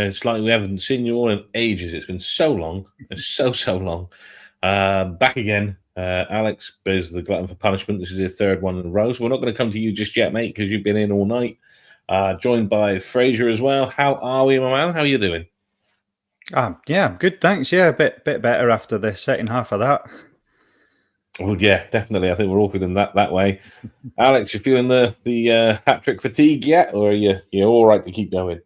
It's like we haven't seen you all in ages. It's been so long. It's so long. Back again. Alex is the glutton for punishment. This is your third one in a row. So we're not going to come to you just yet, mate, because you've been in all night. Joined by Fraser as well. How are we, my man? How are you doing? Yeah, good, thanks. Yeah, a bit better after the second half of that. Well, yeah, definitely. I think we're all feeling that way. Alex, you feeling the hat-trick fatigue yet, or are you all right to keep going?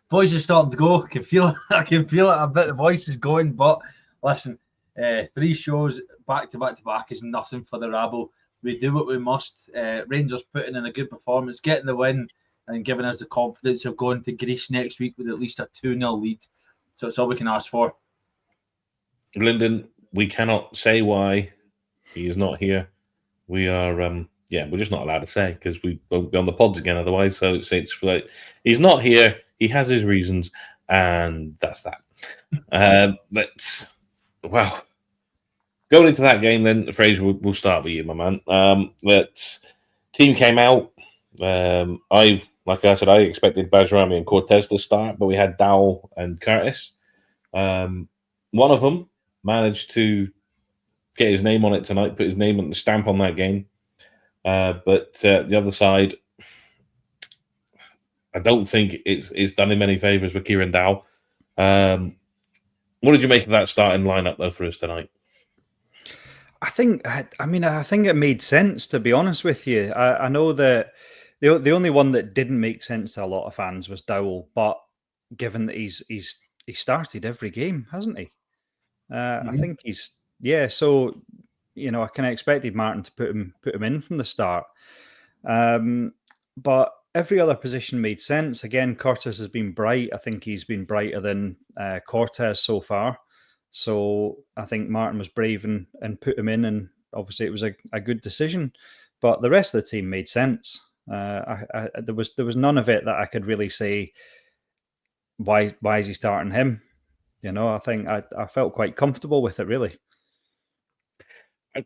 Voice is starting to go. I can feel it a bit. The voice is going, but listen, 3 shows back to back is nothing for the Rabble. We do what we must. Rangers putting in a good performance, getting the win, and giving us the confidence of going to Greece next week with at least a 2-0 lead. So it's all we can ask for. Lyndon, we cannot say why he is not here. We are, we're just not allowed to say because we won't be on the pods again otherwise. So it's like he's not here. He has his reasons, and that's that. Well, going into that game, then Fraser, we'll start with you, my man. That team came out. Like I said, I expected Bajrami and Cortez to start, but we had Dowell and Curtis. One of them managed to get his name on it tonight, put his name on the stamp on that game. But the other side, I don't think it's done him any favours with Kieran Dowell. What did you make of that starting lineup though for us tonight? I think it made sense, to be honest with you. I know that the only one that didn't make sense to a lot of fans was Dowell, but given that he started every game, hasn't he? I think so I kind of expected Martin to put him in from the start. But every other position made sense. Again, Cortez has been bright. I think he's been brighter than Cortez so far. So I think Martin was brave and put him in, and obviously it was a good decision. But the rest of the team made sense. There was none of it that I could really say, why is he starting him? I think I felt quite comfortable with it, really. I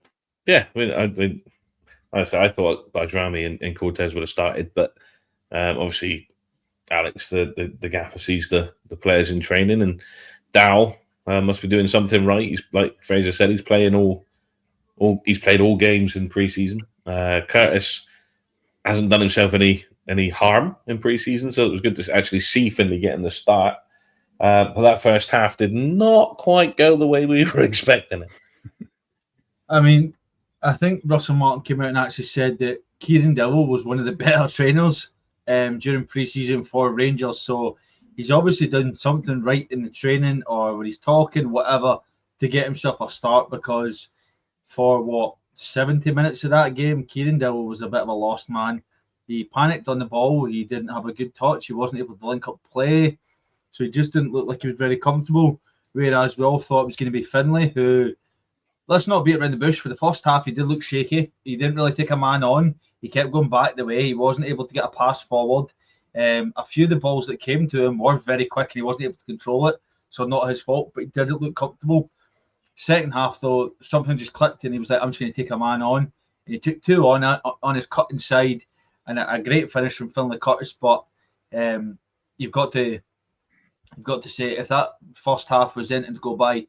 thought Bajrami and Cortez would have started, but obviously Alex, the gaffer, sees the players in training, and Dowell must be doing something right. He's, like Fraser said, he's playing he's played all games in pre-season. Curtis hasn't done himself any harm in pre-season, so it was good to actually see Finlay getting the start. But that first half did not quite go the way we were expecting it. I mean, I think Russell Martin came out and actually said that Kieran Dowell was one of the better trainers during pre-season for Rangers. So he's obviously done something right in the training or when he's talking, whatever, to get himself a start, because for 70 minutes of that game, Kieran Dowell was a bit of a lost man. He panicked on the ball. He didn't have a good touch. He wasn't able to link up play. So he just didn't look like he was very comfortable. Whereas we all thought it was going to be Finlay, who, let's not beat around the bush, for the first half, he did look shaky. He didn't really take a man on. He kept going back the way. He wasn't able to get a pass forward. A few of the balls that came to him were very quick and he wasn't able to control it. So not his fault, but he didn't look comfortable. Second half, though, something just clicked and he was like, I'm just going to take a man on. And he took 2 on his cut inside, and a great finish from Finlay Curtis. But you've got to say, if that first half was anything to go by,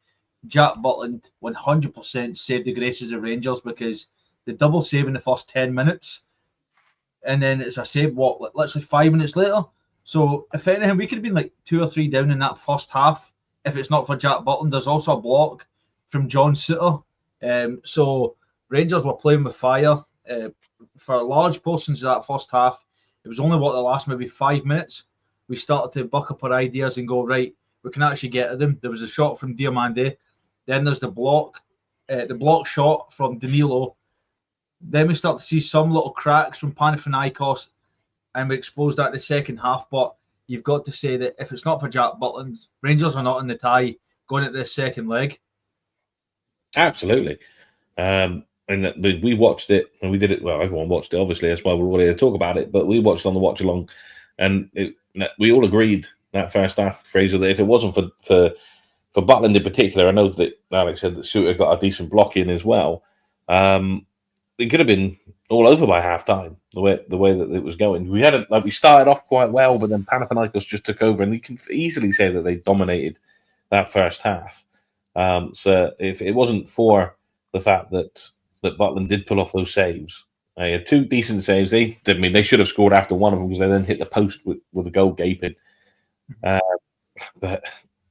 Jack Butland 100% saved the graces of Rangers, because the double save in the first 10 minutes, and then it's a save, literally 5 minutes later. So if anything, we could have been like 2 or 3 down in that first half if it's not for Jack Butland. There's also a block from John Suter. So Rangers were playing with fire for large portions of that first half. It was only the last maybe 5 minutes we started to buck up our ideas and go, right, we can actually get at them. There was a shot from Diomande. Then there's the block shot from Danilo. Then we start to see some little cracks from Panathinaikos, and we exposed that in the second half. But you've got to say that if it's not for Jack Butland, Rangers are not in the tie going at this second leg. Absolutely. And we watched it, and we did it. Well, everyone watched it, obviously. That's why we're all here to talk about it. But we watched on the watch along, and we all agreed that first half, Fraser, that if it wasn't for Butland in particular, I know that Alex said that Suter got a decent block in as well. It could have been all over by half time. The way that it was going, we started off quite well, but then Panathinaikos just took over, and you can easily say that they dominated that first half. So if it wasn't for the fact that Butland did pull off those saves, they had two decent saves. They should have scored after one of them because they then hit the post with the goal gaping. But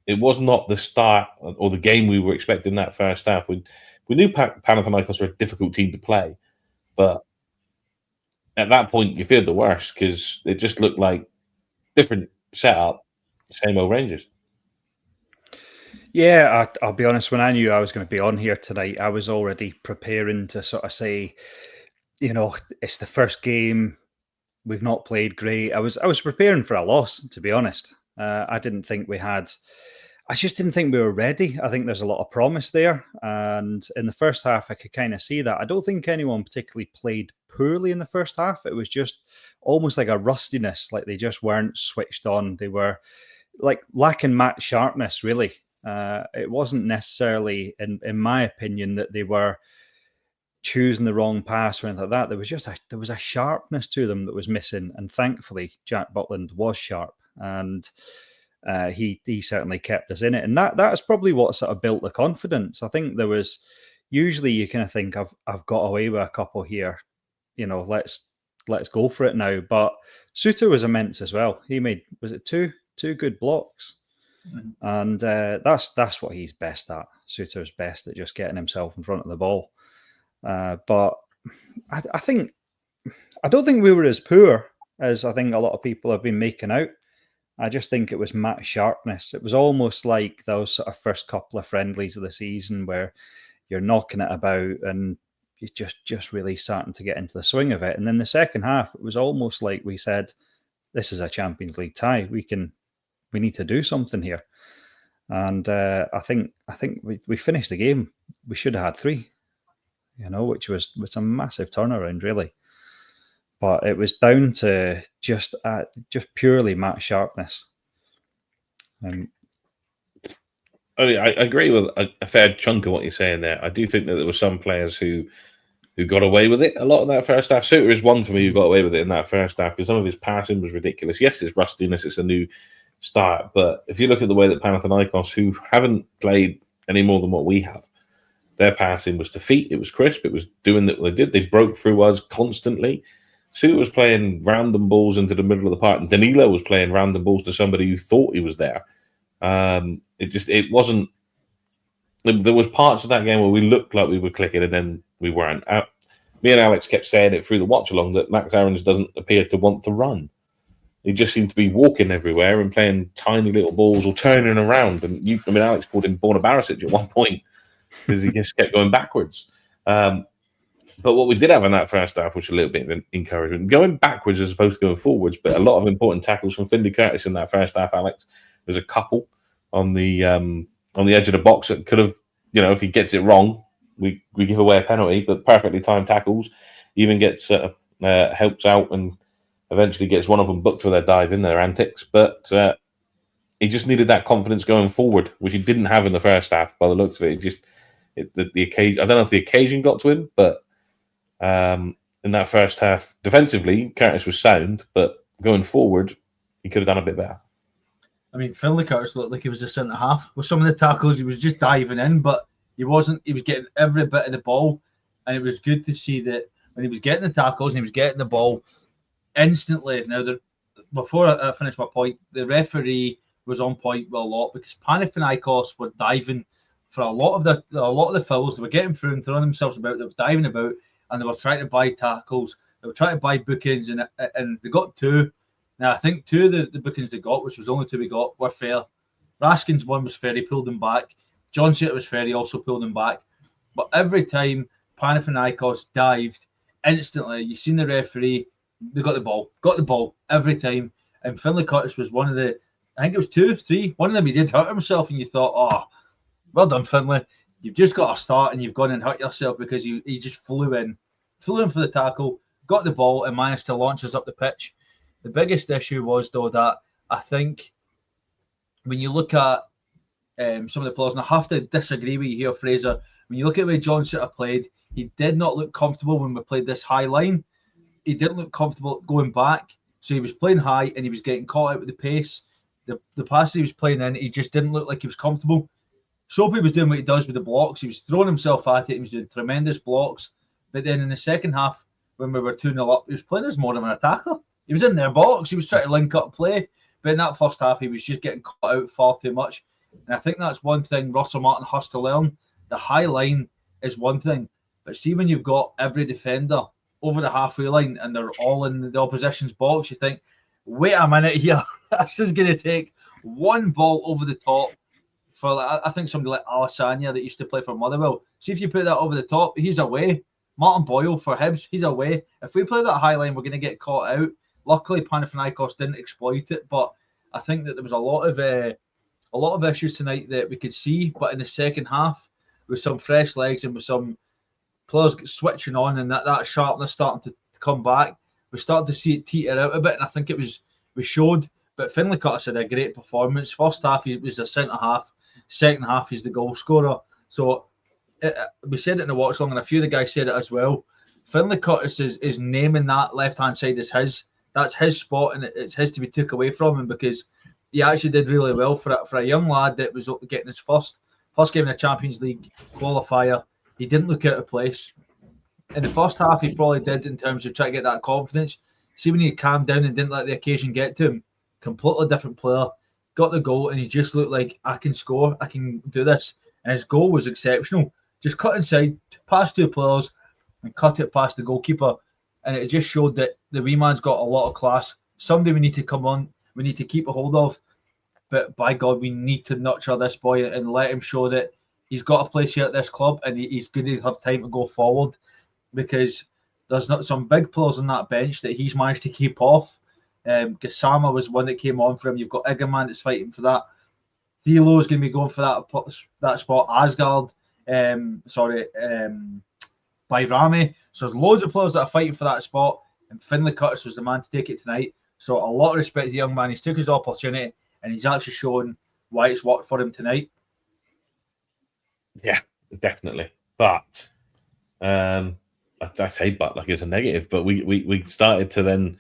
it was not the start or the game we were expecting that first half. We knew Panathinaikos were a difficult team to play, but at that point you feared the worst because it just looked like different setup, same old Rangers. Yeah, I'll be honest. When I knew I was going to be on here tonight, I was already preparing to sort of say, it's the first game. We've not played great. I was preparing for a loss, to be honest. I just didn't think we were ready. I think there's a lot of promise there. And in the first half, I could kind of see that. I don't think anyone particularly played poorly in the first half. It was just almost like a rustiness, like they just weren't switched on. They were like lacking match sharpness, really. It wasn't necessarily, in my opinion, that they were choosing the wrong pass or anything like that. There was a sharpness to them that was missing, and thankfully Jack Butland was sharp, and he certainly kept us in it, and that's probably what sort of built the confidence. I think there was usually you kind of think I've got away with a couple here, let's go for it now. But Suter was immense as well. He made two good blocks. And that's what he's best at. Suter's best at just getting himself in front of the ball. But I don't think we were as poor as I think a lot of people have been making out. I just think it was match sharpness. It was almost like those sort of first couple of friendlies of the season where you're knocking it about and you're just really starting to get into the swing of it. And then the second half, it was almost like we said, this is a Champions League tie. We need to do something here. And I think we finished the game. We should have had 3, which was a massive turnaround, really. But it was down to just purely match sharpness. I agree with a fair chunk of what you're saying there. I do think that there were some players who got away with it a lot in that first half. Suter is one for me who got away with it in that first half because some of his passing was ridiculous. Yes, it's rustiness. It's a new start. But if you look at the way that Panathinaikos, who haven't played any more than what we have, their passing was to feet. It was crisp. It was doing what they did. They broke through us constantly. Suter was playing random balls into the middle of the park, and Danilo was playing random balls to somebody who thought he was there. It wasn't. There was parts of that game where we looked like we were clicking, and then we weren't. Me and Alex kept saying it through the watch along that Max Aarons doesn't appear to want to run. He just seemed to be walking everywhere and playing tiny little balls or turning around. And Alex called him Borna Barisic at one point because he just kept going backwards. But what we did have in that first half was a little bit of an encouragement. Going backwards as opposed to going forwards, but a lot of important tackles from Finley Curtis in that first half, Alex. There's a couple on the edge of the box that could have, if he gets it wrong, we give away a penalty, but perfectly timed tackles. He even gets helps out and eventually gets one of them booked for their dive in their antics. But he just needed that confidence going forward, which he didn't have in the first half by the looks of it. The occasion, I don't know if the occasion got to him, but in that first half, defensively, Curtis was sound, but going forward, he could have done a bit better. Finley Curtis looked like he was a centre half. With some of the tackles, he was just diving in, but he wasn't. He was getting every bit of the ball, and it was good to see that when he was getting the tackles and he was getting the ball instantly. Now, before I finish my point, the referee was on point with a lot because Panathinaikos were diving for a lot of the fouls. They were getting through and throwing themselves about. They were diving about, and they were trying to buy tackles. They were trying to buy bookings, and they got 2. Now, I think 2 of the bookings they got, which was the only 2 we got, were fair. Raskin's one was fair. He pulled them back. John Suter was fair. He also pulled them back. But every time Panathinaikos dived, instantly, you seen the referee, they got the ball every time. And Finley Curtis was one of the, I think it was 2, 3. One of them, he did hurt himself, and you thought, oh, well done, Finley. You've just got a start, and you've gone and hurt yourself because he just flew in for the tackle, got the ball, and managed to launch us up the pitch. The biggest issue was, though, that I think when you look at some of the players, and I have to disagree with you here, Fraser, when you look at the way John Suter played, he did not look comfortable when we played this high line. He didn't look comfortable going back. So he was playing high and he was getting caught out with the pace. The passes he was playing in, he just didn't look like he was comfortable. Soapy was doing what he does with the blocks. He was throwing himself at it. He was doing tremendous blocks. But then in the second half, when we were 2-0 up, he was playing as more of an attacker. He was in their box. He was trying to link up play. But in that first half, he was just getting caught out far too much. And I think that's one thing Russell Martin has to learn. The high line is one thing. But see, when you've got every defender over the halfway line and they're all in the opposition's box, you think, wait a minute here. This is going to take one ball over the top for, I think, somebody like Alessandro that used to play for Motherwell. See if you put that over the top, he's away. Martin Boyle for Hibs, he's away. If we play that high line, we're going to get caught out. Luckily, Panathinaikos didn't exploit it, but I think that there was a lot of issues tonight that we could see. But in the second half, with some fresh legs and with some players switching on and that sharpness starting to come back, we started to see it teeter out a bit, and I think we showed. But Finlay Curtis had a great performance. First half, he was a centre half. Second half, he's the goal scorer. So we said it in the watch long, and a few of the guys said it as well. Finlay Curtis is naming that left-hand side as his. That's his spot, and it's his to be took away from him, because he actually did really well for a young lad that was getting his first game in a Champions League qualifier. He didn't look out of place. In the first half, he probably did in terms of trying to get that confidence. See, when he calmed down and didn't let the occasion get to him, completely different player, got the goal, and he just looked like, I can score, I can do this. And his goal was exceptional. Just cut inside, past two players, and cut it past the goalkeeper. And it just showed that the wee man's got a lot of class. Somebody we need to come on, we need to keep a hold of. But by God, we need to nurture this boy and let him show that he's got a place here at this club, and he's going to have time to go forward, because there's not some big players on that bench that he's managed to keep off. Gassama was one that came on for him. You've got Igaman that's fighting for that. Thilo is going to be going for that spot. Asgard, Bayrami. So there's loads of players that are fighting for that spot, and Finlay Curtis was the man to take it tonight. So a lot of respect to the young man. He's took his opportunity, and he's actually shown why it's worked for him tonight. Yeah, definitely. But I say but like it's a negative, but we started to then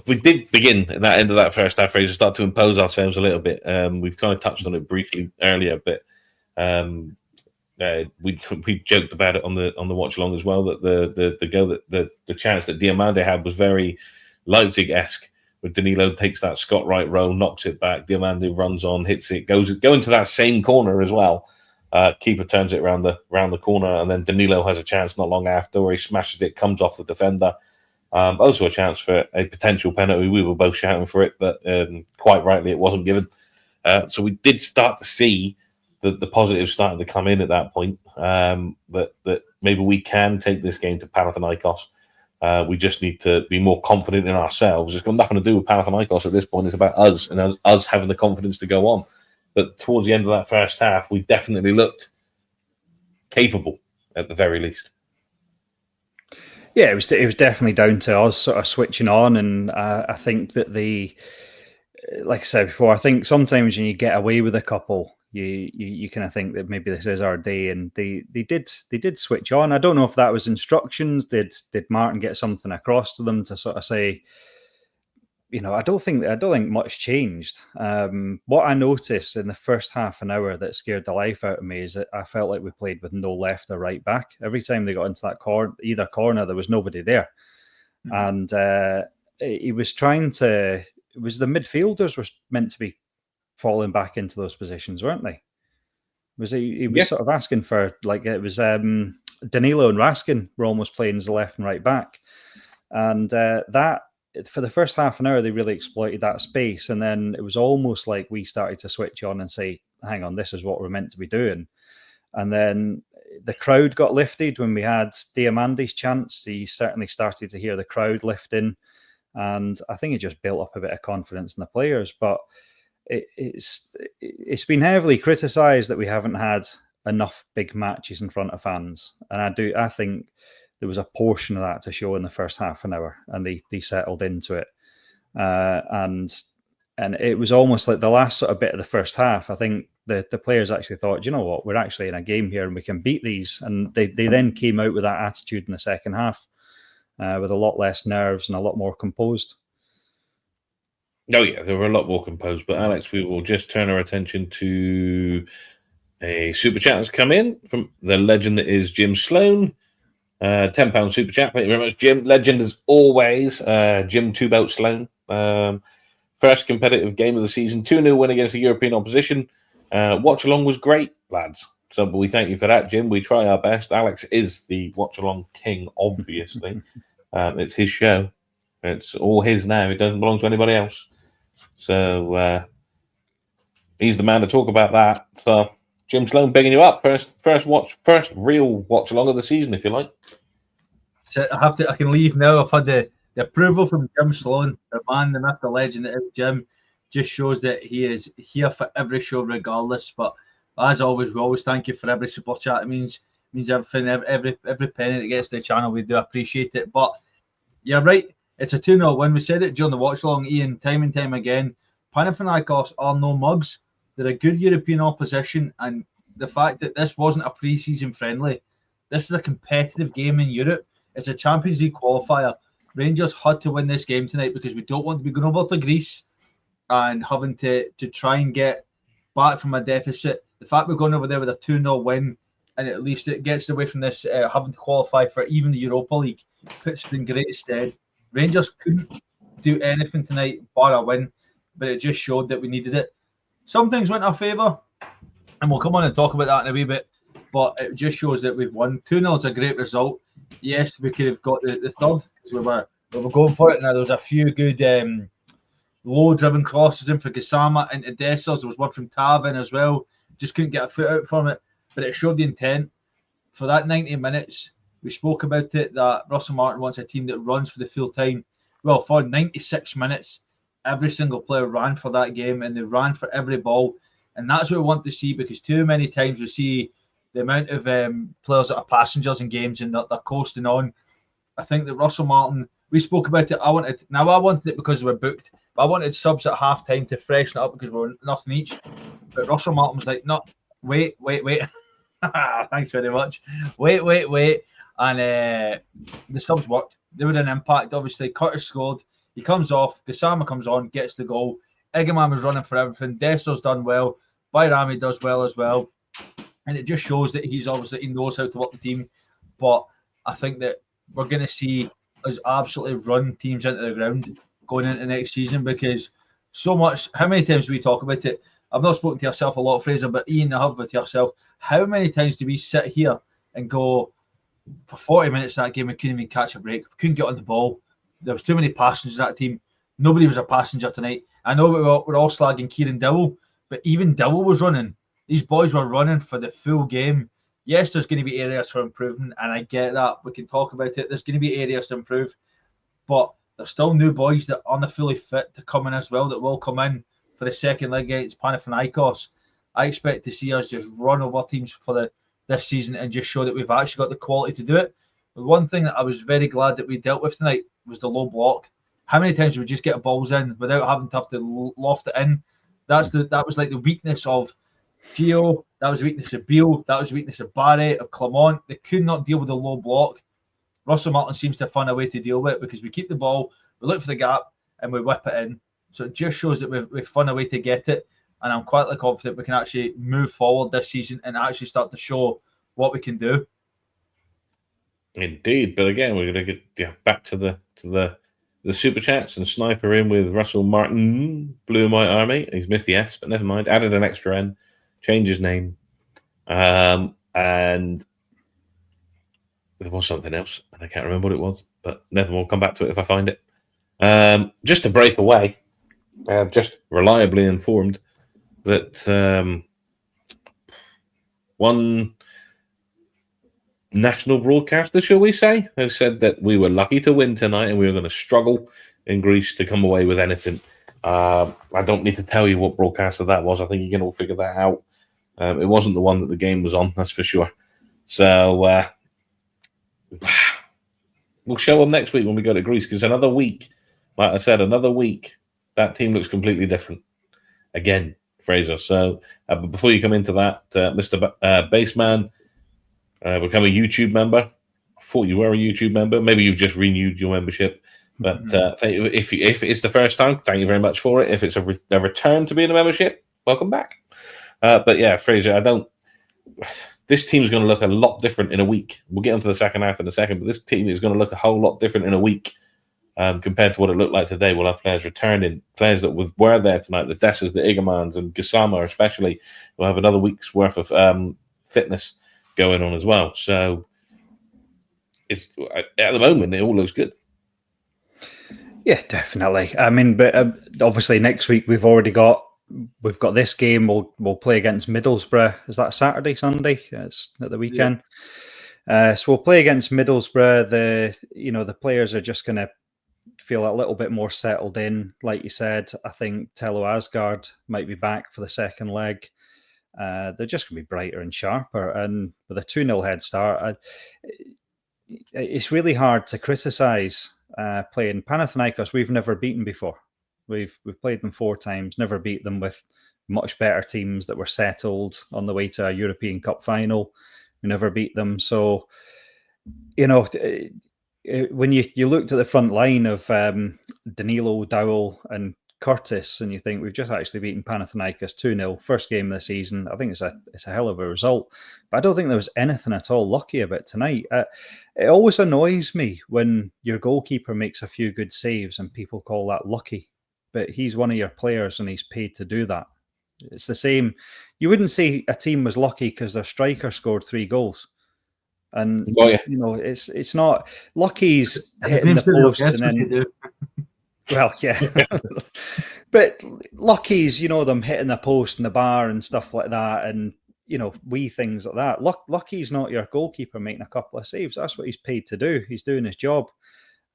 we did begin at that end of that first half, Fraser, start to impose ourselves a little bit. We've kind of touched on it briefly earlier, but we joked about it on the watch along as well, that the goal that the chance that Diamande had was very Leipzig-esque, where Danilo takes that Scott Wright roll, knocks it back, Diamande runs on, hits it, goes into that same corner as well. Keeper turns it around the corner, and then Danilo has a chance not long after where he smashes it, comes off the defender. Also a chance for a potential penalty. We were both shouting for it, but quite rightly it wasn't given. So we did start to see the positives starting to come in at that point, that maybe we can take this game to Panathinaikos. We just need to be more confident in ourselves. It's got nothing to do with Panathinaikos at this point. It's about us and us having the confidence to go on. But towards the end of that first half, we definitely looked capable, at the very least. Yeah, it was definitely down to us sort of switching on, and I think that like I said before, I think sometimes when you get away with a couple, you kind of think that maybe this is our day, and they did switch on. I don't know if that was instructions. Did Martin get something across to them to sort of say, I don't think much changed. What I noticed in the first half an hour that scared the life out of me is that I felt like we played with no left or right back. Every time they got into that either corner, there was nobody there. Mm-hmm. And he was trying to. It was the midfielders were meant to be falling back into those positions, weren't they? He was sort of asking for, like, it was Danilo and Raskin were almost playing as the left and right back, and that. For the first half an hour, they really exploited that space. And then it was almost like we started to switch on and say, hang on, this is what we're meant to be doing. And then the crowd got lifted when we had Diamande's chance. He certainly started to hear the crowd lifting. And I think it just built up a bit of confidence in the players. But it's been heavily criticised that we haven't had enough big matches in front of fans. And I think there was a portion of that to show in the first half an hour, and they settled into it. And it was almost like the last sort of bit of the first half. I think the players actually thought, you know what, we're actually in a game here and we can beat these. And they then came out with that attitude in the second half with a lot less nerves and a lot more composed. Oh, yeah, they were a lot more composed. But, Alex, we will just turn our attention to a super chat that's come in from the legend that is Jim Sloan. £10 super chat. Thank you very much, Jim. Legend as always. Jim Two-Belt Sloan. First competitive game of the season. 2-0 win against the European opposition. Watch-along was great, lads. So we thank you for that, Jim. We try our best. Alex is the watch-along king, obviously. It's his show. It's all his now. It doesn't belong to anybody else. So he's the man to talk about that. So Jim Sloan begging you up. First real watch along of the season, if you like. So I can leave now. I've had the approval from Jim Sloan, the man, the myth, the legend that is Jim. Just shows that he is here for every show regardless. But as always, we always thank you for every super chat. It means everything, every penny that gets to the channel. We do appreciate it. But you're right. It's a 2-0 win. We said it during the watch along, Ian, time and time again. Panathinaikos are no mugs. They're a good European opposition, and the fact that this wasn't a pre-season friendly, this is a competitive game in Europe. It's a Champions League qualifier. Rangers had to win this game tonight because we don't want to be going over to Greece and having to try and get back from a deficit. The fact we're going over there with a 2-0 win, and at least it gets away from this having to qualify for even the Europa League, puts it in great stead. Rangers couldn't do anything tonight bar a win, but it just showed that we needed it. Some things went our favour, and we'll come on and talk about that in a wee bit, but it just shows that we've won. 2-0 is a great result. Yes, we could have got the third because we were going for it. Now, there was a few good low-driven crosses in for Gassama into Dessers. There was one from Tav in as well. Just couldn't get a foot out from it, but it showed the intent. For that 90 minutes, we spoke about it, that Russell Martin wants a team that runs for the full time. Well, for 96 minutes, every single player ran for that game, and they ran for every ball. And that's what we want to see, because too many times we see the amount of players that are passengers in games and they're coasting on. I think that Russell Martin, we spoke about it. I wanted it because we were booked, but I wanted subs at half time to freshen it up because we were nothing each. But Russell Martin was like, no, wait. Thanks very much. Wait. And the subs worked. They were an impact, obviously. Curtis scored. He comes off. Gassama comes on, gets the goal. Egeman was running for everything. Desser's done well. Bayrami does well as well. And it just shows that he knows how to work the team. But I think that we're going to see us absolutely run teams into the ground going into next season, because so much. How many times do we talk about it? I've not spoken to yourself a lot, Fraser, but Ian, I have with yourself. How many times do we sit here and go, for 40 minutes that game, we couldn't even catch a break. We couldn't get on the ball. There was too many passengers that team. Nobody was a passenger tonight. I know we're all slagging Kieran Dowell, but even Dowell was running. These boys were running for the full game. Yes, there's going to be areas for improvement, and I get that. We can talk about it. There's going to be areas to improve, but there's still new boys that aren't fully fit to come in as well, that will come in for the second leg against Panathinaikos. I expect to see us just run over teams for this season and just show that we've actually got the quality to do it. The one thing that I was very glad that we dealt with tonight was the low block. How many times did we just get balls in without having to have to loft it in? That was like the weakness of Gio. That was the weakness of Beale. That was the weakness of Barry, of Clement. They could not deal with the low block. Russell Martin seems to have found a way to deal with it, because we keep the ball, we look for the gap, and we whip it in. So it just shows that we've found a way to get it. And I'm quite confident we can actually move forward this season and actually start to show what we can do. Indeed, but again, we're going to get back to the super chats and sniper in with Russell Martin, Blue My Army. He's missed the S, but never mind. Added an extra N, changed his name, and there was something else, and I can't remember what it was. But never mind. We'll come back to it if I find it. Just to break away, just reliably informed that one national broadcaster, shall we say, has said that we were lucky to win tonight and we were going to struggle in Greece to come away with anything. I don't need to tell you what broadcaster that was. I think you can all figure that out. It wasn't the one that the game was on, that's for sure. So we'll show them next week when we go to Greece, because another week, like I said, that team looks completely different. Again, Fraser. So But before you come into that, Mr. Baseman, become a YouTube member. I thought you were a YouTube member. Maybe you've just renewed your membership. But if it's the first time, thank you very much for it. If it's a return to being a membership, welcome back. But yeah, Fraser, this team's going to look a lot different in a week. We'll get into the second half in a second, but this team is going to look a whole lot different in a week compared to what it looked like today. We'll have players returning, players that were there tonight, the Dessers, the Igermans, and Gassama especially. We'll have another week's worth of fitness going on as well. So it's at the moment, it all looks good. Yeah, definitely. I mean, but obviously next week we've got this game. We'll play against Middlesbrough. Is that Saturday, Sunday? It's at the weekend. Yeah. So we'll play against Middlesbrough. The players are just going to feel a little bit more settled in. Like you said, I think Tello Asgard might be back for the second leg. They're just going to be brighter and sharper. And with a 2-0 head start, it's really hard to criticise playing Panathinaikos. We've never beaten before. We've played them 4 times, never beat them with much better teams that were settled on the way to a European Cup final. We never beat them. So, when you looked at the front line of Danilo, Dowell and Curtis, and you think we've just actually beaten Panathinaikos 2-0, first game of the season, I think it's a hell of a result. But I don't think there was anything at all lucky about tonight. It always annoys me when your goalkeeper makes a few good saves and people call that lucky. But he's one of your players and he's paid to do that. It's the same. You wouldn't say a team was lucky because their striker scored 3 goals. And, it's not. Lucky's hitting the post and then... Well, yeah. But Lucky's, them hitting the post and the bar and stuff like that and, wee things like that. Lucky's not your goalkeeper making a couple of saves. That's what he's paid to do. He's doing his job.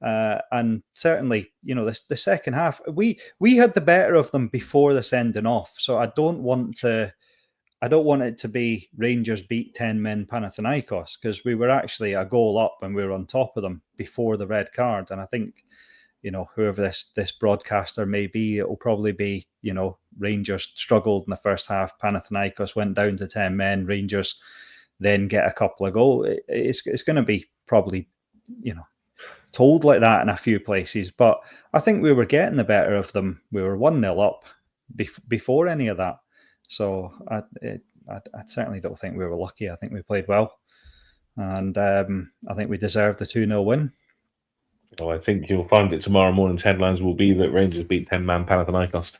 And certainly, the second half, we had the better of them before the sending off. So I don't want it to be Rangers beat 10 men Panathinaikos, because we were actually a goal up and we were on top of them before the red card. And I think, whoever this broadcaster may be, it will probably be, Rangers struggled in the first half. Panathinaikos went down to 10 men. Rangers then get a couple of goals. It's going to be probably, told like that in a few places. But I think we were getting the better of them. We were 1-0 up before any of that. So I certainly don't think we were lucky. I think we played well. And I think we deserved the 2-0 win. Well, I think you'll find that tomorrow morning's headlines will be that Rangers beat 10-man Panathinaikos.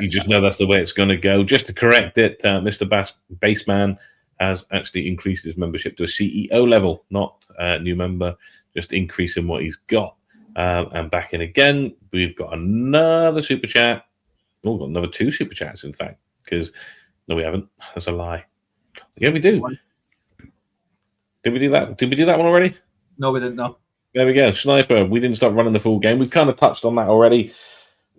You just know that's the way it's going to go. Just to correct it, Mr. Baseman has actually increased his membership to a CEO level, not a new member, just increasing what he's got. And back in again, we've got another super chat. Oh, we've got another 2 super chats, in fact, because no, we haven't. That's a lie. Yeah, we do. Did we do that? Did we do that one already? No, we didn't. No. There we go. Sniper, we didn't stop running the full game. We've kind of touched on that already.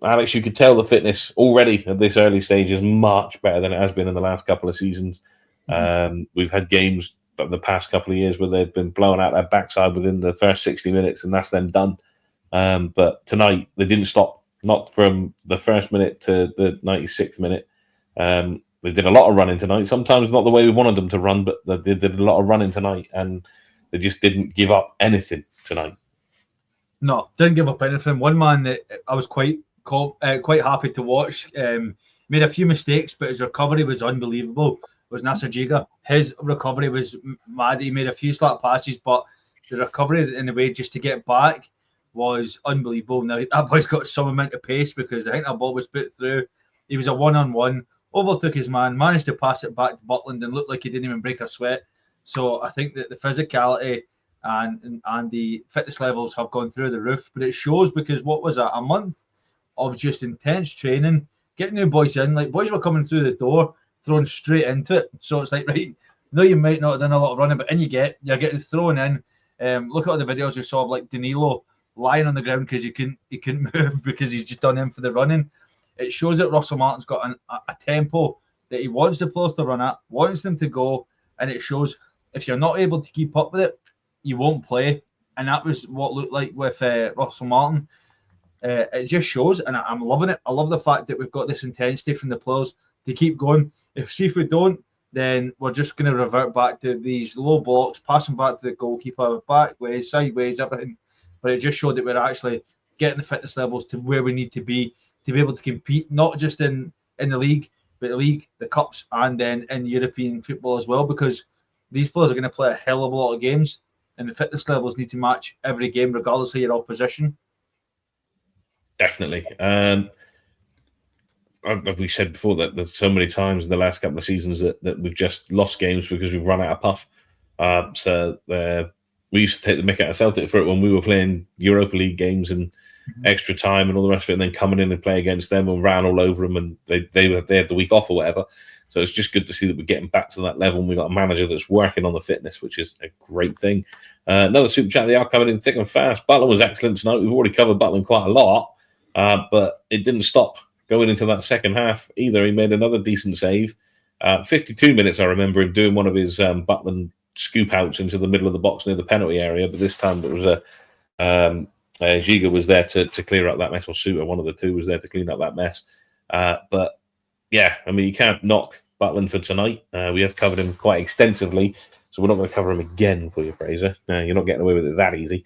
Alex, you could tell the fitness already at this early stage is much better than it has been in the last couple of seasons. We've had games the past couple of years where they've been blowing out their backside within the first 60 minutes, and that's them done. But tonight, they didn't stop, not from the first minute to the 96th minute. They did a lot of running tonight. Sometimes not the way we wanted them to run, but they did a lot of running tonight, and they just didn't give up anything tonight. No, didn't give up anything. One man that I was quite happy to watch made a few mistakes, but his recovery was unbelievable. Was Nasser Jiga. His recovery was mad. He made a few slap passes, but the recovery in the way just to get back was unbelievable. Now, that boy's got some amount of pace, because I think that ball was put through. He was a one-on-one, overtook his man, managed to pass it back to Butland and looked like he didn't even break a sweat. So I think that the physicality and the fitness levels have gone through the roof. But it shows, because what was a month of just intense training, getting new boys in. Like, boys were coming through the door, thrown straight into it. So it's like, right, no, you might not have done a lot of running, but you're getting thrown in. Look at all the videos we saw of like Danilo lying on the ground because he couldn't move because he's just done in for the running. It shows that Russell Martin's got a tempo that he wants the players to run at, wants them to go, and it shows if you're not able to keep up with it, you won't play. And that was what looked like with Russell Martin. It just shows, and I'm loving it. I love the fact that we've got this intensity from the players. to keep going. If we don't, then we're just going to revert back to these low blocks, passing back to the goalkeeper, backways, sideways, everything. But it just showed that we're actually getting the fitness levels to where we need to be able to compete, not just in the league, but the league, the cups, and then in European football as well, because these players are going to play a hell of a lot of games, and the fitness levels need to match every game, regardless of your opposition. Definitely. We said before that there's so many times in the last couple of seasons that we've just lost games because we've run out of puff. We used to take the mick out of Celtic for it when we were playing Europa League games and extra time and all the rest of it, and then coming in and play against them and ran all over them, and they had the week off or whatever. So it's just good to see that we're getting back to that level, and we've got a manager that's working on the fitness, which is a great thing. Another super chat, they are coming in thick and fast. Butland was excellent tonight. We've already covered Butland quite a lot, but it didn't stop going into that second half either. He made another decent save. 52 minutes, I remember him doing one of his Butland scoop outs into the middle of the box near the penalty area, but this time it was Giga was there to clear up that mess, or Suter, one of the two, was there to clean up that mess. But yeah, I mean, you can't knock Butland for tonight. We have covered him quite extensively, so we're not going to cover him again for you, Fraser. You're not getting away with it that easy.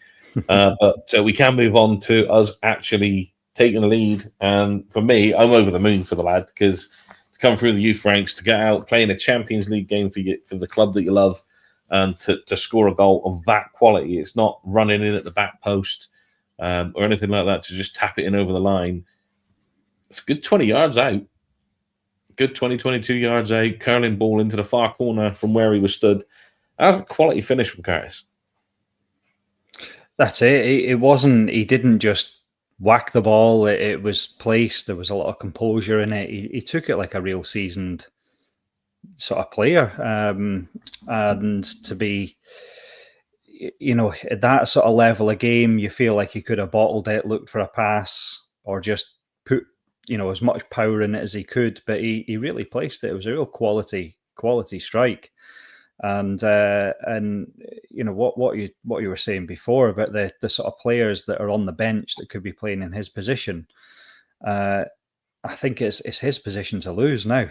But we can move on to us actually taking the lead. And for me, I'm over the moon for the lad, because to come through the youth ranks, to get out playing a Champions League game for the club that you love, and to score a goal of that quality, it's not running in at the back post or anything like that, to just tap it in over the line. It's a good 20 yards out. Good 22 yards out, curling ball into the far corner from where he was stood. That was a quality finish from Curtis. That's it. It wasn't, he didn't just whack the ball. It was placed. There was a lot of composure in it. He took it like a real seasoned sort of player. And to be, at that sort of level of game, you feel like he could have bottled it, looked for a pass, or just put, as much power in it as he could. But he really placed it. It was a real quality strike. And what you were saying before about the sort of players that are on the bench that could be playing in his position, I think it's his position to lose now.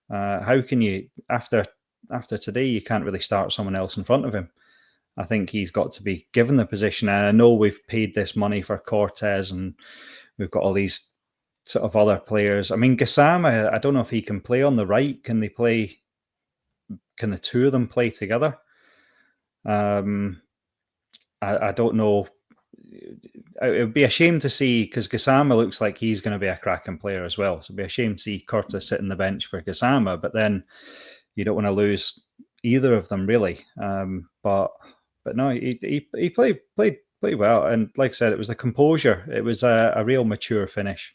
How can you, after today, you can't really start someone else in front of him. I think he's got to be given the position. And I know we've paid this money for Cortez, and we've got all these sort of other players. I mean, Gassama, I don't know if he can play on the right. Can the two of them play together? I don't know. It would be a shame to see, because Gassama looks like he's going to be a cracking player as well. So it'd be a shame to see Curtis sit on the bench for Gassama, but then you don't want to lose either of them, really. But no, he played well, and like I said, it was the composure. It was a real mature finish,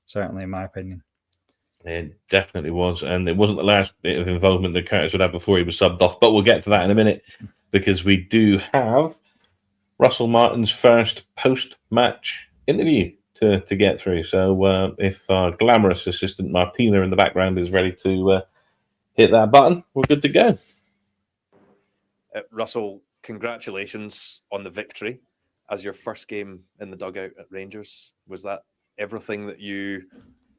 certainly in my opinion. It definitely was, and it wasn't the last bit of involvement that Curtis would have before he was subbed off, but we'll get to that in a minute, because we do have Russell Martin's first post-match interview to get through. So if our glamorous assistant Martina in the background is ready to hit that button, we're good to go. Russell, congratulations on the victory as your first game in the dugout at Rangers. Was that everything that you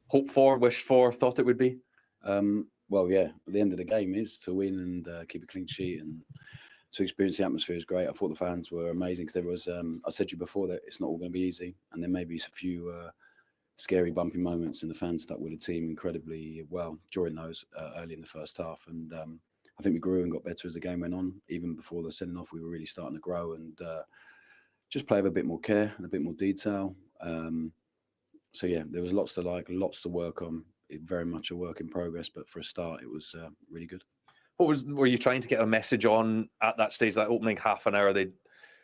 hoped for, wished for, thought it would be? Well, yeah. At the end of the game is to win and keep a clean sheet, and to experience the atmosphere is great. I thought the fans were amazing, because there was, I said to you before, that it's not all going to be easy, and there may be a few scary, bumpy moments, and the fans stuck with the team incredibly well during those early in the first half. And I think we grew and got better as the game went on. Even before the sending off, we were really starting to grow and just play with a bit more care and a bit more detail. So yeah, there was lots to like, lots to work on. It very much a work in progress, but for a start, it was really good. Were you trying to get a message on at that stage? That opening half an hour, they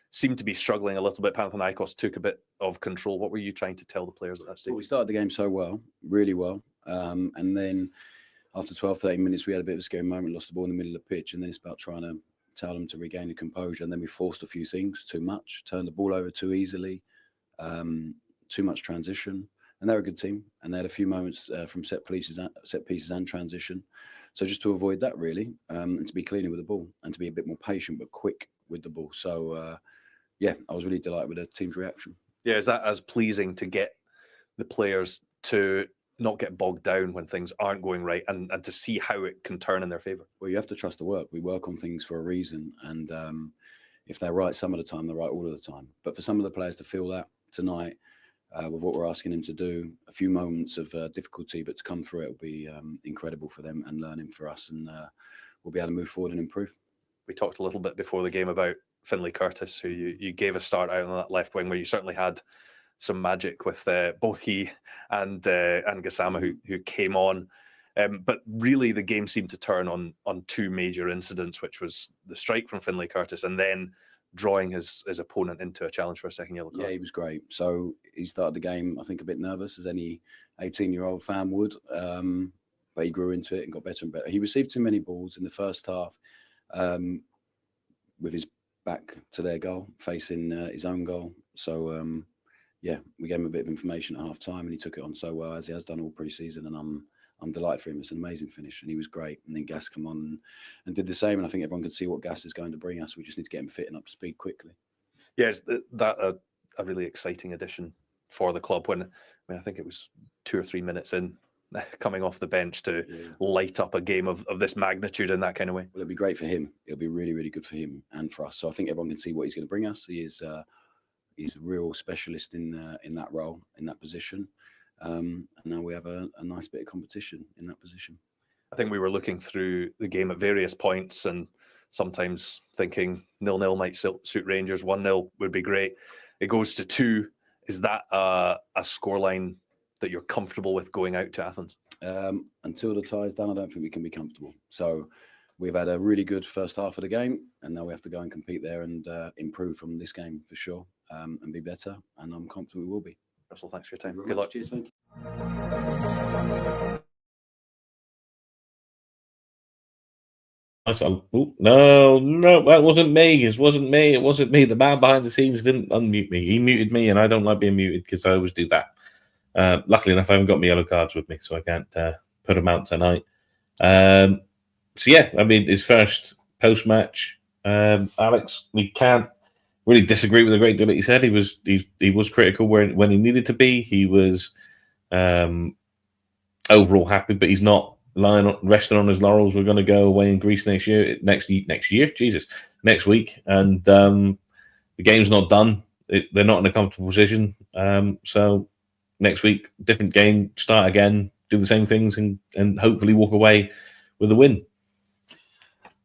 seemed to be struggling a little bit. Panathinaikos took a bit of control. What were you trying to tell the players at that stage? Well, we started the game so well, really well. And then after 12, 13 minutes, we had a bit of a scary moment, lost the ball in the middle of the pitch. And then it's about trying to tell them to regain the composure. And then we forced a few things too much, turned the ball over too easily, too much transition. And they're a good team. And they had a few moments from set pieces and transition. So just to avoid that, really, and to be cleaner with the ball and to be a bit more patient but quick with the ball. So, yeah, I was really delighted with the team's reaction. Yeah, is that as pleasing to get the players to not get bogged down when things aren't going right, and to see how it can turn in their favour. Well, you have to trust the work. We work on things for a reason, and if they're right some of the time, they're right all of the time. But for some of the players to feel that tonight, with what we're asking them to do, a few moments of difficulty, but to come through it will be incredible for them and learning for us, and we'll be able to move forward and improve. We talked a little bit before the game about Finlay Curtis, who you gave a start out on that left wing, where you certainly had some magic with both he and Gassama who came on. But really, the game seemed to turn on two major incidents, which was the strike from Finlay Curtis and then drawing his opponent into a challenge for a second yellow card. Yeah, he was great. So he started the game, I think, a bit nervous, as any 18-year-old fan would. But he grew into it and got better and better. He received too many balls in the first half with his back to their goal, facing his own goal. So, yeah, we gave him a bit of information at half time, and he took it on so well, as he has done all pre-season, and I'm delighted for him. It's an amazing finish, and he was great. And then Gass come on and did the same, and I think everyone could see what Gass is going to bring us. We just need to get him fit and up to speed quickly. Yeah, it's a really exciting addition for the club. I think it was 2 or 3 minutes in, coming off the bench to light up a game of this magnitude in that kind of way. Well, it'll be great for him. It'll be really, really good for him and for us. So I think everyone can see what he's going to bring us. He's a real specialist in that role, in that position. And now we have a nice bit of competition in that position. I think we were looking through the game at various points and sometimes thinking 0-0 might suit Rangers, 1-0 would be great. It goes to 2. Is that a scoreline that you're comfortable with going out to Athens? Until the tie's done, I don't think we can be comfortable. So we've had a really good first half of the game, and now we have to go and compete there and improve from this game for sure, and be better. And I'm confident we will be. Russell, thanks for your time. Good luck. Cheers, thank you. No, that wasn't me. It wasn't me. The man behind the scenes didn't unmute me. He muted me, and I don't like being muted because I always do that. Luckily enough, I haven't got my yellow cards with me, so I can't put them out tonight. So yeah, I mean, his first post-match, Alex, we can't really disagree with a great deal that he said. He was critical when he needed to be. He was overall happy, but he's not resting on his laurels. We're going to go away in Greece next week, and the game's not done. They're not in a comfortable position. So next week, different game, start again, do the same things, and hopefully walk away with a win.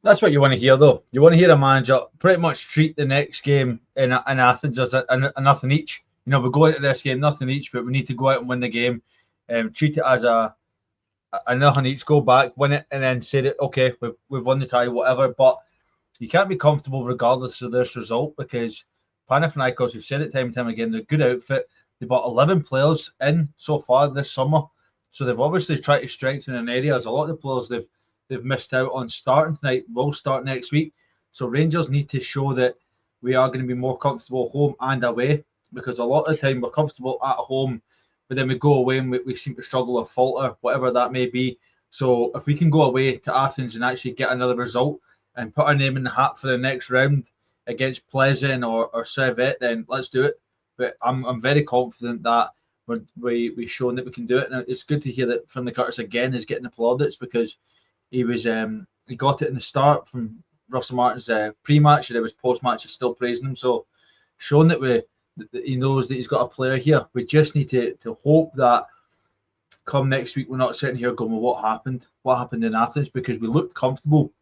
That's what you want to hear, though. You want to hear a manager pretty much treat the next game in Athens as a nothing each. You know, we go into this game nothing each, but we need to go out and win the game. Treat it as a nothing each. Go back, win it, and then say that okay, we've won the tie, whatever. But you can't be comfortable regardless of this result, because Panathinaikos, we've said it time and time again, they're a good outfit. They brought 11 players in so far this summer, so they've obviously tried to strengthen in areas. A lot of the players they've missed out on starting tonight will start next week. So Rangers need to show that we are going to be more comfortable home and away, because a lot of the time we're comfortable at home, but then we go away and we seem to struggle or falter, whatever that may be. So if we can go away to Athens and actually get another result and put our name in the hat for the next round against Pleasant or Servette, then let's do it. But I'm very confident that we've shown that we can do it. And it's good to hear that Finlay Curtis again is getting applauded, because he got it in the start from Russell Martin's pre-match, and it was post-match, still praising him. So showing that he knows that he's got a player here. We just need to hope that come next week we're not sitting here going, well, what happened in Athens, because we looked comfortable.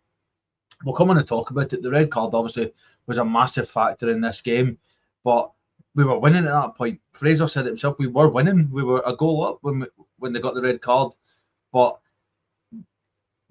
We'll come on and talk about it. The red card obviously was a massive factor in this game, but we were winning at that point. Fraser said it himself, we were winning. We were a goal up when they got the red card, but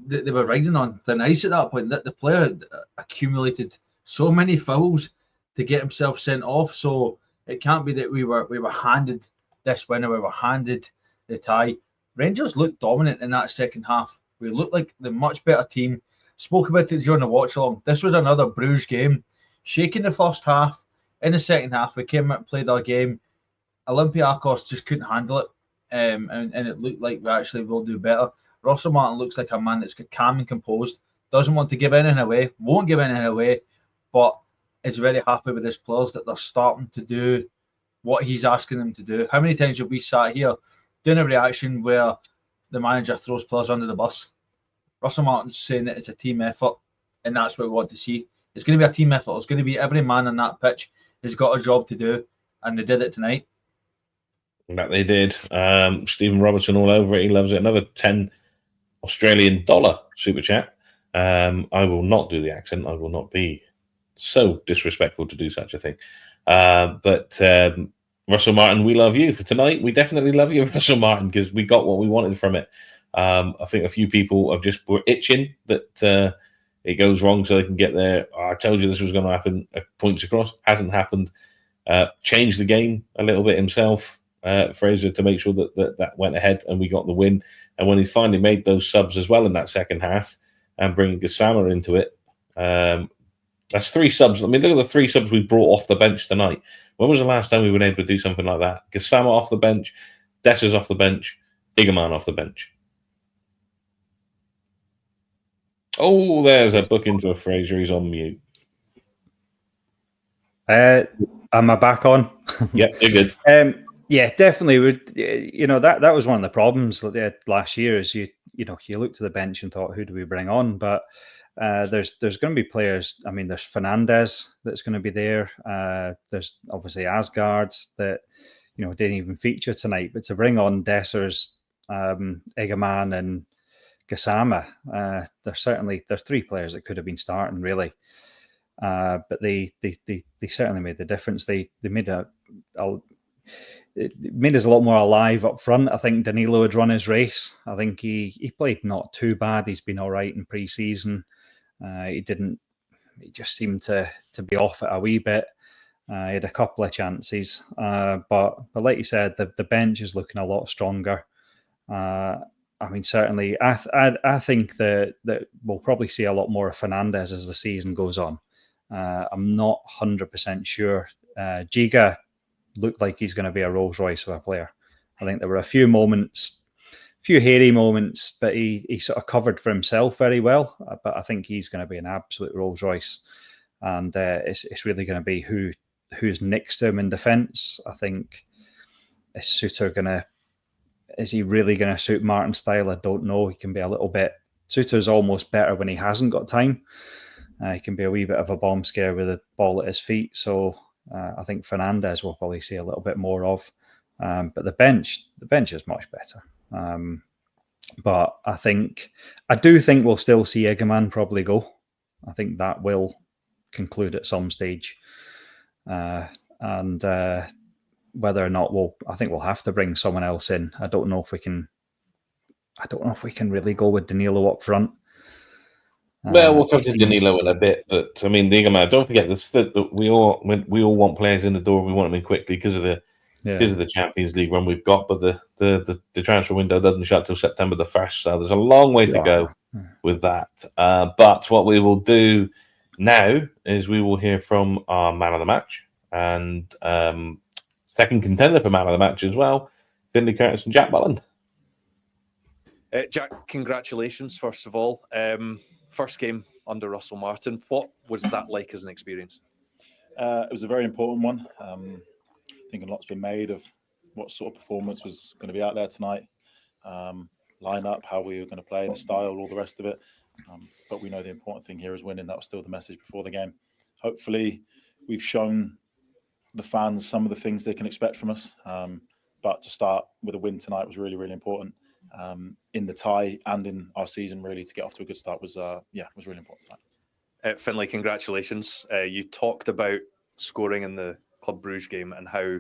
they were riding on thin ice at that point. That the player accumulated so many fouls to get himself sent off. So it can't be that we were handed this win, or we were handed the tie. Rangers looked dominant in that second half. We looked like the much better team. Spoke about it during the watch along. This was another Bruges game. Shaking the first half. In the second half, we came out and played our game. Olympiacos just couldn't handle it, and it looked like we actually will do better. Russell Martin looks like a man that's calm and composed, doesn't want to give anything away, won't give anything away, but is very happy with his players that they're starting to do what he's asking them to do. How many times have we sat here doing a reaction where the manager throws players under the bus. Russell Martin's saying that it's a team effort, and that's what we want to see. It's going to be a team effort. It's going to be every man on that pitch has got a job to do, and they did it tonight. That they did. Stephen Robertson all over it. He loves it. Another $10 Australian super chat. I will not do the accent. I will not be so disrespectful to do such a thing. But Russell Martin, we love you for tonight. We definitely love you, Russell Martin, because we got what we wanted from it. I think a few people were itching that it goes wrong so they can get there. I told you this was going to happen. Points across. Hasn't happened. Changed the game a little bit himself, Fraser, to make sure that went ahead and we got the win. And when he finally made those subs as well in that second half and bringing Gassama into it, that's 3 subs. I mean, look at the 3 subs we brought off the bench tonight. When was the last time we were able to do something like that? Gassama off the bench, Dessers off the bench, Igaman off the bench. Oh, there's a booking for Fraser. He's on mute. Am I back on? Yeah, you're good. Yeah, definitely. That was one of the problems last year. Is you looked to the bench and thought, who do we bring on? But there's going to be players. I mean, there's Fernandez that's going to be there. There's obviously Asgard that didn't even feature tonight. But to bring on Dessers, Igaman, and Gassama, there's 3 players that could have been starting really. But they certainly made the difference. They made it made us a lot more alive up front. I think Danilo had run his race. I think he played not too bad. He's been all right in pre-season. He just seemed to be off it a wee bit. He had a couple of chances, but like you said, the bench is looking a lot stronger. I mean, certainly, I think that we'll probably see a lot more of Fernandez as the season goes on. I'm not 100% sure. Giga looked like he's going to be a Rolls Royce of a player. I think there were a few hairy moments, but he sort of covered for himself very well. But I think he's going to be an absolute Rolls Royce, and it's really going to be who's next to him in defence. I think is he really going to suit Martin's style? I don't know. He can be a little bit. Suter's almost better when he hasn't got time. He can be a wee bit of a bomb scare with a ball at his feet. So I think Fernandez will probably see a little bit more of. But the bench is much better. But I do think we'll still see Igaman probably go. I think that will conclude at some stage. And whether or not I think we'll have to bring someone else in. I don't know if we can really go with Danilo up front. Well, we'll come to Danilo in a bit, but I mean, the Igaman, don't forget that we all want players in the door. We want them in quickly because of the Champions League run we've got. But the transfer window doesn't shut till September the 1st, so there's a long way to go with that. But what we will do now is we will hear from our man of the match and second contender for man of the match as well, Finlay Curtis and Jack Mullen. Jack, congratulations, first of all. First game under Russell Martin. What was that like as an experience? It was a very important one. I think a lot's been made of what sort of performance was going to be out there tonight. Line up, how we were going to play, the style, all the rest of it. But we know the important thing here is winning. That was still the message before the game. Hopefully, we've shown the fans some of the things they can expect from us. But to start with a win tonight was really, really important. In the tie and in our season, really, to get off to a good start was really important tonight. Finlay, congratulations. You talked about scoring in the Club Brugge game and how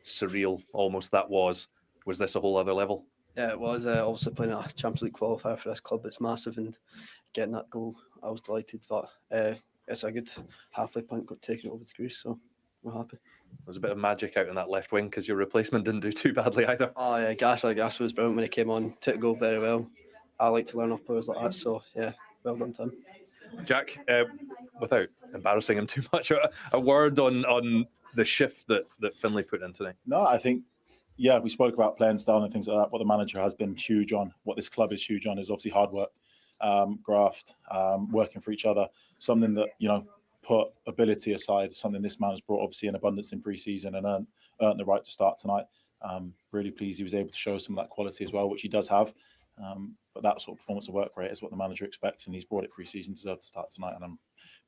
surreal almost that was. Was this a whole other level? Yeah, it was. Obviously playing a Champions League qualifier for this club, it's massive, and getting that goal, I was delighted. But it's a good halfway point got taken over to Greece, so we're happy. There's a bit of magic out in that left wing because your replacement didn't do too badly either. Oh yeah, Gassama was brilliant when he came on. Took the goal very well. I like to learn off players like that, so yeah, well done to him. Jack, without embarrassing him too much, a word on the shift that Finlay put in today. No, I think, we spoke about playing style and things like that. What the manager has been huge on, what this club is huge on, is obviously hard work, graft, working for each other. Something that, put ability aside, something this man has brought obviously in abundance in pre-season and earned the right to start tonight. Really pleased he was able to show some of that quality as well, which he does have. But that sort of performance and work rate is what the manager expects, and he's brought it pre-season, deserved to start tonight, and I'm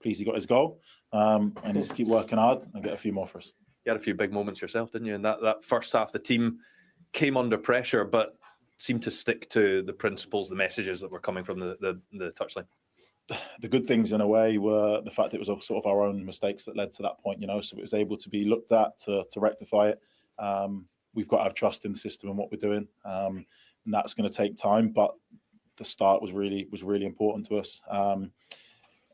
pleased he got his goal. And he's keep working hard and get a few more for us. You had a few big moments yourself, didn't you? In that first half, the team came under pressure, but seemed to stick to the principles, the messages that were coming from the touchline. The good things in a way were the fact it was sort of our own mistakes that led to that point, so it was able to be looked at to rectify it. We've got to have trust in the system and what we're doing, and that's going to take time, but the start was really important to us.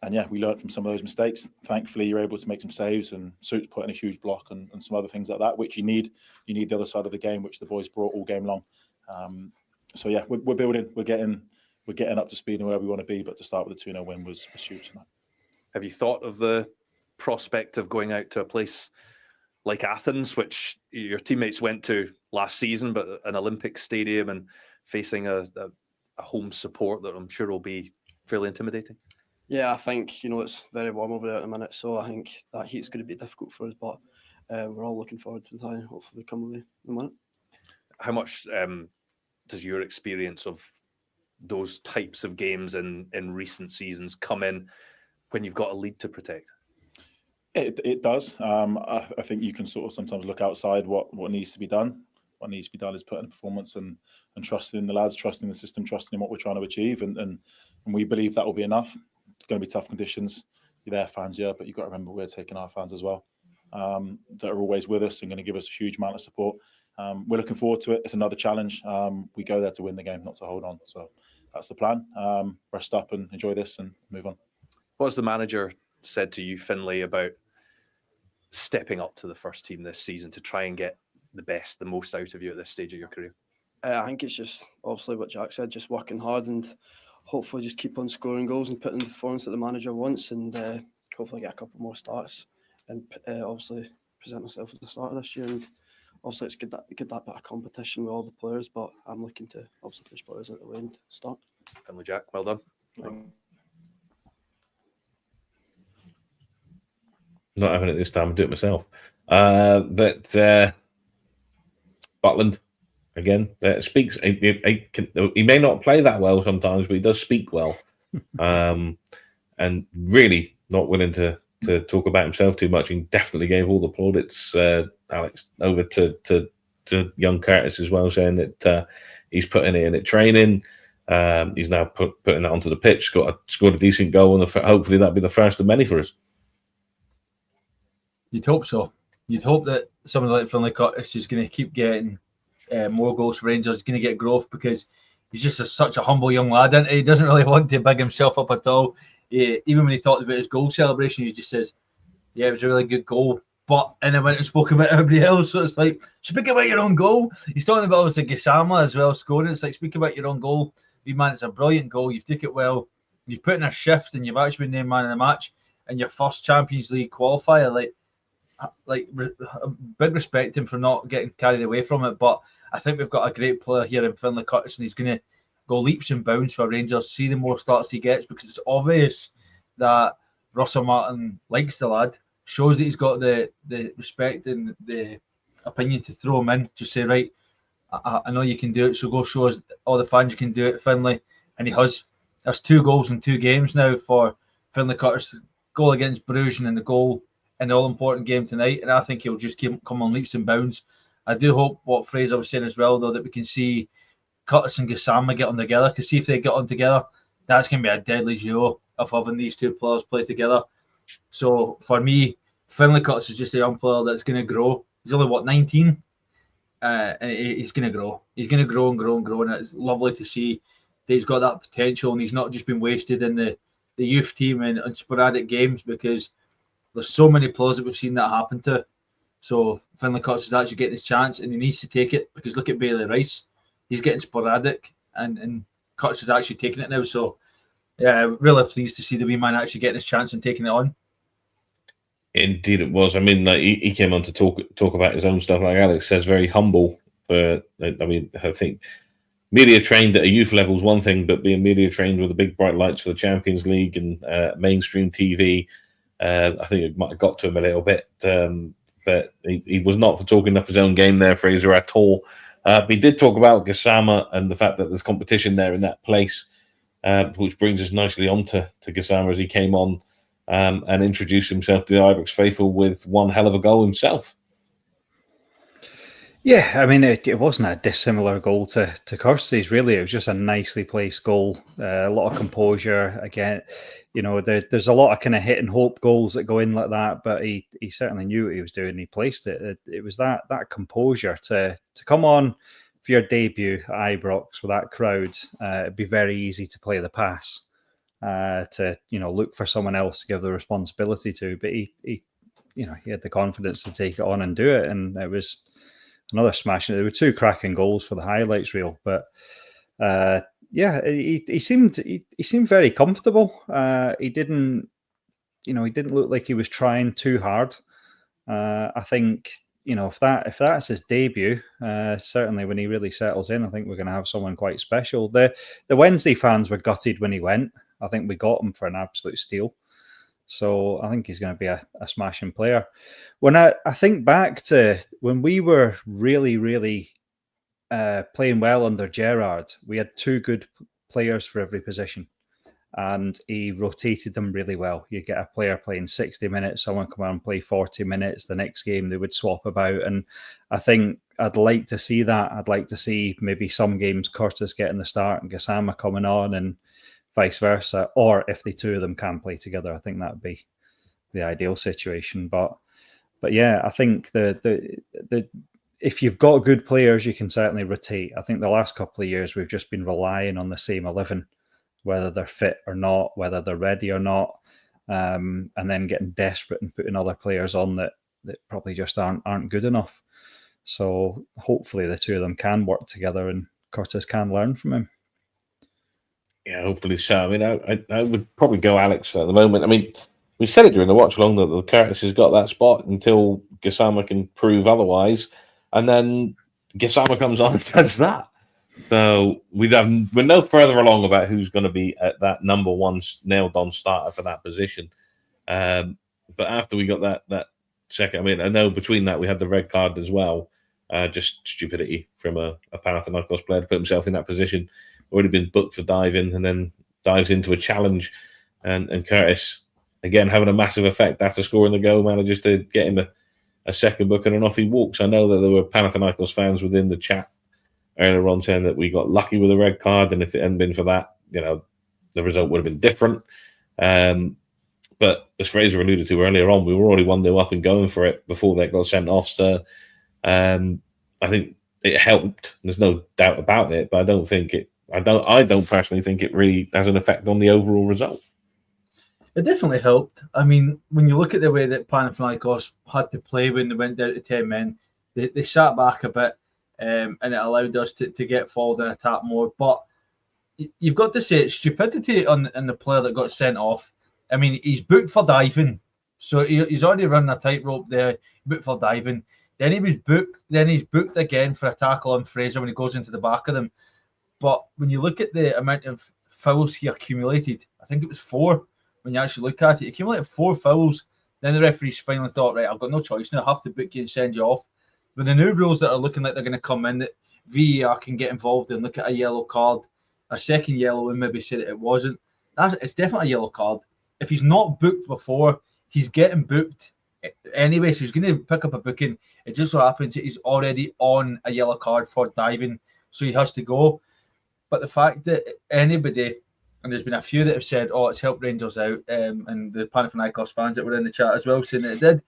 And yeah, we learned from some of those mistakes. Thankfully, you're able to make some saves, and Suits put in a huge block and some other things like that, which you need. You need the other side of the game, which the boys brought all game long. So yeah, we're building. We're getting up to speed and where we want to be. But to start with a 2-0 win was huge tonight. Have you thought of the prospect of going out to a place like Athens, which your teammates went to last season, but an Olympic stadium and facing a home support that I'm sure will be fairly intimidating? Yeah, I think, it's very warm over there at the minute, so I think that heat's going to be difficult for us, but we're all looking forward to the time. Hopefully we come away in a minute. How much does your experience of those types of games in recent seasons come in when you've got a lead to protect? It does. I think you can sort of sometimes look outside what needs to be done. What needs to be done is putting performance and trusting in the lads, trusting the system, trusting in what we're trying to achieve, and we believe that will be enough. It's going to be tough conditions. You're there, fans, yeah, but you've got to remember we're taking our fans as well, that are always with us and going to give us a huge amount of support. We're looking forward to it. It's another challenge. We go there to win the game, not to hold on. So that's the plan. Rest up and enjoy this and move on. What has the manager said to you, Finlay, about stepping up to the first team this season to try and get the most out of you at this stage of your career? I think it's just obviously what Jack said, just working hard and hopefully just keep on scoring goals and putting the performance that the manager wants, and hopefully get a couple more starts and obviously present myself at the start of this year. And obviously it's good that bit of competition with all the players, but I'm looking to obviously push players out the way and start. Finlay, Jack, well done. Not having it this time, I'll do it myself. But Butland, again, speaks. He may not play that well sometimes, but he does speak well. And really not willing to talk about himself too much. He definitely gave all the plaudits, Alex, over to young Curtis as well, saying that he's putting it in at training. He's now putting it onto the pitch, scored a decent goal, and hopefully that'll be the first of many for us. You'd hope so. You'd hope that someone like Finlay Curtis is going to keep getting more goals for Rangers. He's going to get growth because he's just such a humble young lad, and he doesn't really want to big himself up at all. Even when he talked about his goal celebration, he just says, "Yeah, it was a really good goal." And then went and spoke about everybody else. So it's like, speak about your own goal. He's talking about obviously Gassama as well scoring. It's like, speak about your own goal. Man, it's a brilliant goal. You've took it well. You've put in a shift, and you've actually been named man of the match in your first Champions League qualifier. Big respect to him for not getting carried away from it, but I think we've got a great player here in Finlay Curtis, and he's going to go leaps and bounds for Rangers. See the more starts he gets, because it's obvious that Russell Martin likes the lad, shows that he's got the respect and the opinion to throw him in, just say, right, I know you can do it, so go show us, all the fans, you can do it, Finlay. And he has. There's 2 goals in 2 games now for Finlay Curtis. Goal against Bruges and the goal in the all-important game tonight, and I think he'll just come on leaps and bounds. I do hope what Fraser was saying as well, though, that we can see Curtis and Gassama get on together, because see if they get on together, that's going to be a deadly duo of having these 2 players play together. So for me, Finlay Curtis is just a young player that's going to grow. He's only, 19? And he's going to grow. He's going to grow and grow and grow, and it's lovely to see that he's got that potential, and he's not just been wasted in the youth team and sporadic games, because there's so many players that we've seen that happen to. So Finlay Curtis is actually getting his chance, and he needs to take it, because look at Bailey Rice. He's getting sporadic, and Curtis is actually taking it now. So, yeah, really pleased to see the wee man actually getting his chance and taking it on. Indeed it was. I mean, he came on to talk about his own stuff, like Alex says, very humble. But I mean, I think media trained at a youth level is one thing, but being media trained with the big bright lights for the Champions League and mainstream TV, I think it might have got to him a little bit. but he was not for talking up his own game there, Fraser, at all. He did talk about Gassama and the fact that there's competition there in that place, which brings us nicely on to Gassama as he came on and introduced himself to the Ibrox faithful with one hell of a goal himself. Yeah, I mean, it wasn't a dissimilar goal to Kirsty's, really. It was just a nicely placed goal, a lot of composure. Again, there's a lot of kind of hit and hope goals that go in like that, but he certainly knew what he was doing. He placed it. It was that composure to come on for your debut at Ibrox with that crowd. It'd be very easy to play the pass, to look for someone else to give the responsibility to, but he had the confidence to take it on and do it, and it was another smash. There were two cracking goals for the highlights reel, but he seemed very comfortable. He didn't look like he was trying too hard. I think if that's his debut, certainly when he really settles in, I think we're going to have someone quite special. The Wednesday fans were gutted when he went. I think we got him for an absolute steal. So I think he's going to be a smashing player. When I think back to when we were really, really playing well under Gerrard, we had two good players for every position, and he rotated them really well. You get a player playing 60 minutes, someone come on and play 40 minutes. The next game they would swap about, and I think I'd like to see that. I'd like to see maybe some games Curtis getting the start and Gassama coming on, and vice versa, or if the two of them can play together, I think that would be the ideal situation. But yeah, I think the if you've got good players, you can certainly rotate. I think the last couple of years we've just been relying on the same 11, whether they're fit or not, whether they're ready or not, and then getting desperate and putting other players on that probably just aren't good enough. So hopefully the two of them can work together and Curtis can learn from him. Yeah, hopefully so. I mean, I would probably go Alex at the moment. I mean, we said it during the watch along that the Curtis has got that spot until Gassama can prove otherwise, and then Gassama comes on and does that. So we're no further along about who's going to be at that number one nailed on starter for that position. But after we got that second, I mean, I know between that we had the red card as well. Just stupidity from a Panathinaikos player to put himself in that position. Already been booked for diving and then dives into a challenge, and Curtis again having a massive effect after scoring the goal, manages to get him a second booking and off he walks. I know that there were Panathinaikos fans within the chat earlier on saying that we got lucky with a red card, and if it hadn't been for that, the result would have been different. But as Fraser alluded to earlier on, we were already 1-0 up and going for it before they got sent off. So I think it helped. There's no doubt about it, but I don't personally think it really has an effect on the overall result. It definitely helped. I mean, when you look at the way that Panathinaikos had to play when they went down to 10 men, they sat back a bit, and it allowed us to get forward and attack more. But you've got to say it's stupidity on the player that got sent off. I mean, he's booked for diving, so he's already run a tightrope there, booked for diving. Then he's booked again for a tackle on Fraser when he goes into the back of them. But when you look at the amount of fouls he accumulated, I think it was 4 when you actually look at it. He accumulated 4 fouls. Then the referees finally thought, right, I've got no choice now. I have to book you and send you off. With the new rules that are looking like they're going to come in, that VAR can get involved and look at a yellow card, a second yellow, and maybe say that it wasn't. It's definitely a yellow card. If he's not booked before, he's getting booked anyway, so he's going to pick up a booking. It just so happens that he's already on a yellow card for diving, so he has to go. But the fact that anybody, and there's been a few that have said, oh, it's helped Rangers out, and the Panathinaikos fans that were in the chat as well saying that it did.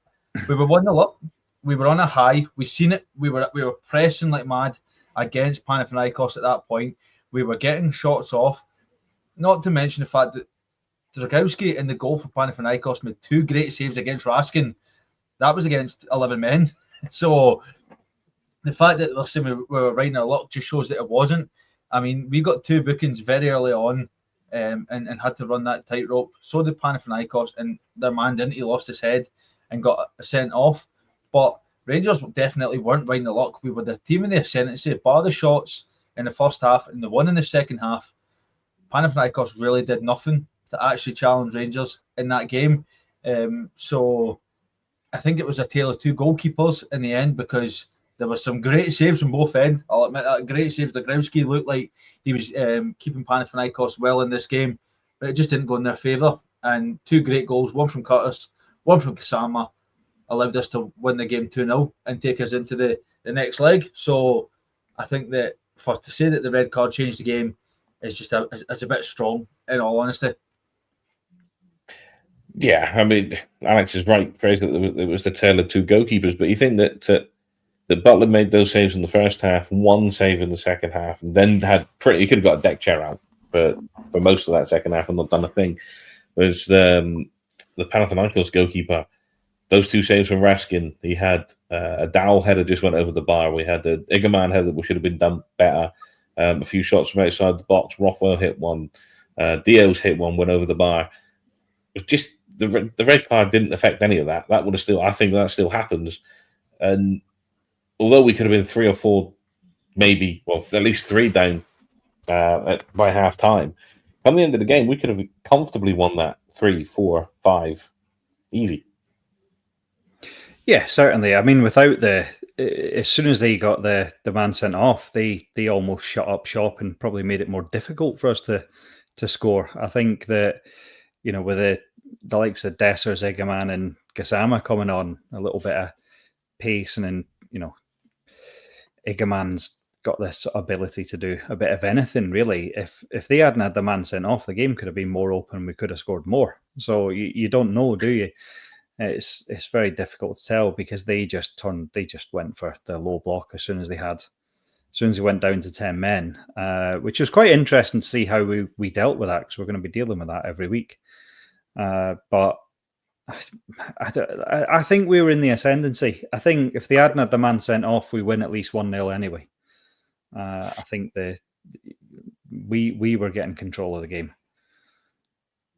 We were 1-0 up. We were on a high. We seen it. We were pressing like mad against Panathinaikos at that point. We were getting shots off. Not to mention the fact that Dragowski in the goal for Panathinaikos made 2 great saves against Raskin. That was against 11 men. So the fact that they're saying we were riding our luck just shows that it wasn't. I mean, we got 2 bookings very early on, and had to run that tightrope. So did Panathinaikos, and their man didn't. He lost his head and got sent off. But Rangers definitely weren't riding the luck. We were the team in the ascendancy, bar the shots in the first half and the one in the second half. Panathinaikos really did nothing to actually challenge Rangers in that game. So I think it was a tale of two goalkeepers in the end, because there was some great saves from both ends. I'll admit that. Great saves. Dagrowski looked like he was keeping Panathinaikos well in this game, but it just didn't go in their favour. And two great goals, one from Curtis, one from Gassama, allowed us to win the game 2-0 and take us into the next leg. So I think that to say that the red card changed the game is just it's a bit strong, in all honesty. Yeah, I mean, Alex is right, Fraser. It was the tale of two goalkeepers, but you think that Butler made those saves in the first half, one save in the second half, and then he could have got a deck chair out, but for most of that second half and not done a thing. Whereas the Panathinaikos goalkeeper, those two saves from Raskin, he had a Dowell header just went over the bar. We had the Iggerman header that should have been done better. A few shots from outside the box. Rothwell hit one. Dio's hit one, went over the bar. It was just the red card didn't affect any of that. That would have still, I think that still happens. And although we could have been 3 or 4, maybe, well, at least 3 down by half time, come the end of the game, we could have comfortably won that 3, 4, 5 easy. Yeah, certainly. I mean, without as soon as they got the man sent off, they almost shut up shop and probably made it more difficult for us to score. I think that, with the likes of Dessers, Iggerman and Gassama coming on, a little bit of pace, and then, Iggerman's got this ability to do a bit of anything, really. If they hadn't had the man sent off, the game could have been more open. We could have scored more. So you don't know, do you? It's very difficult to tell, because they just went for the low block as soon as they went down to 10 men, which was quite interesting to see how we dealt with that, because we're going to be dealing with that every week. But I think we were in the ascendancy. I think if they hadn't had the man sent off, we win at least 1-0 anyway. I think we were getting control of the game.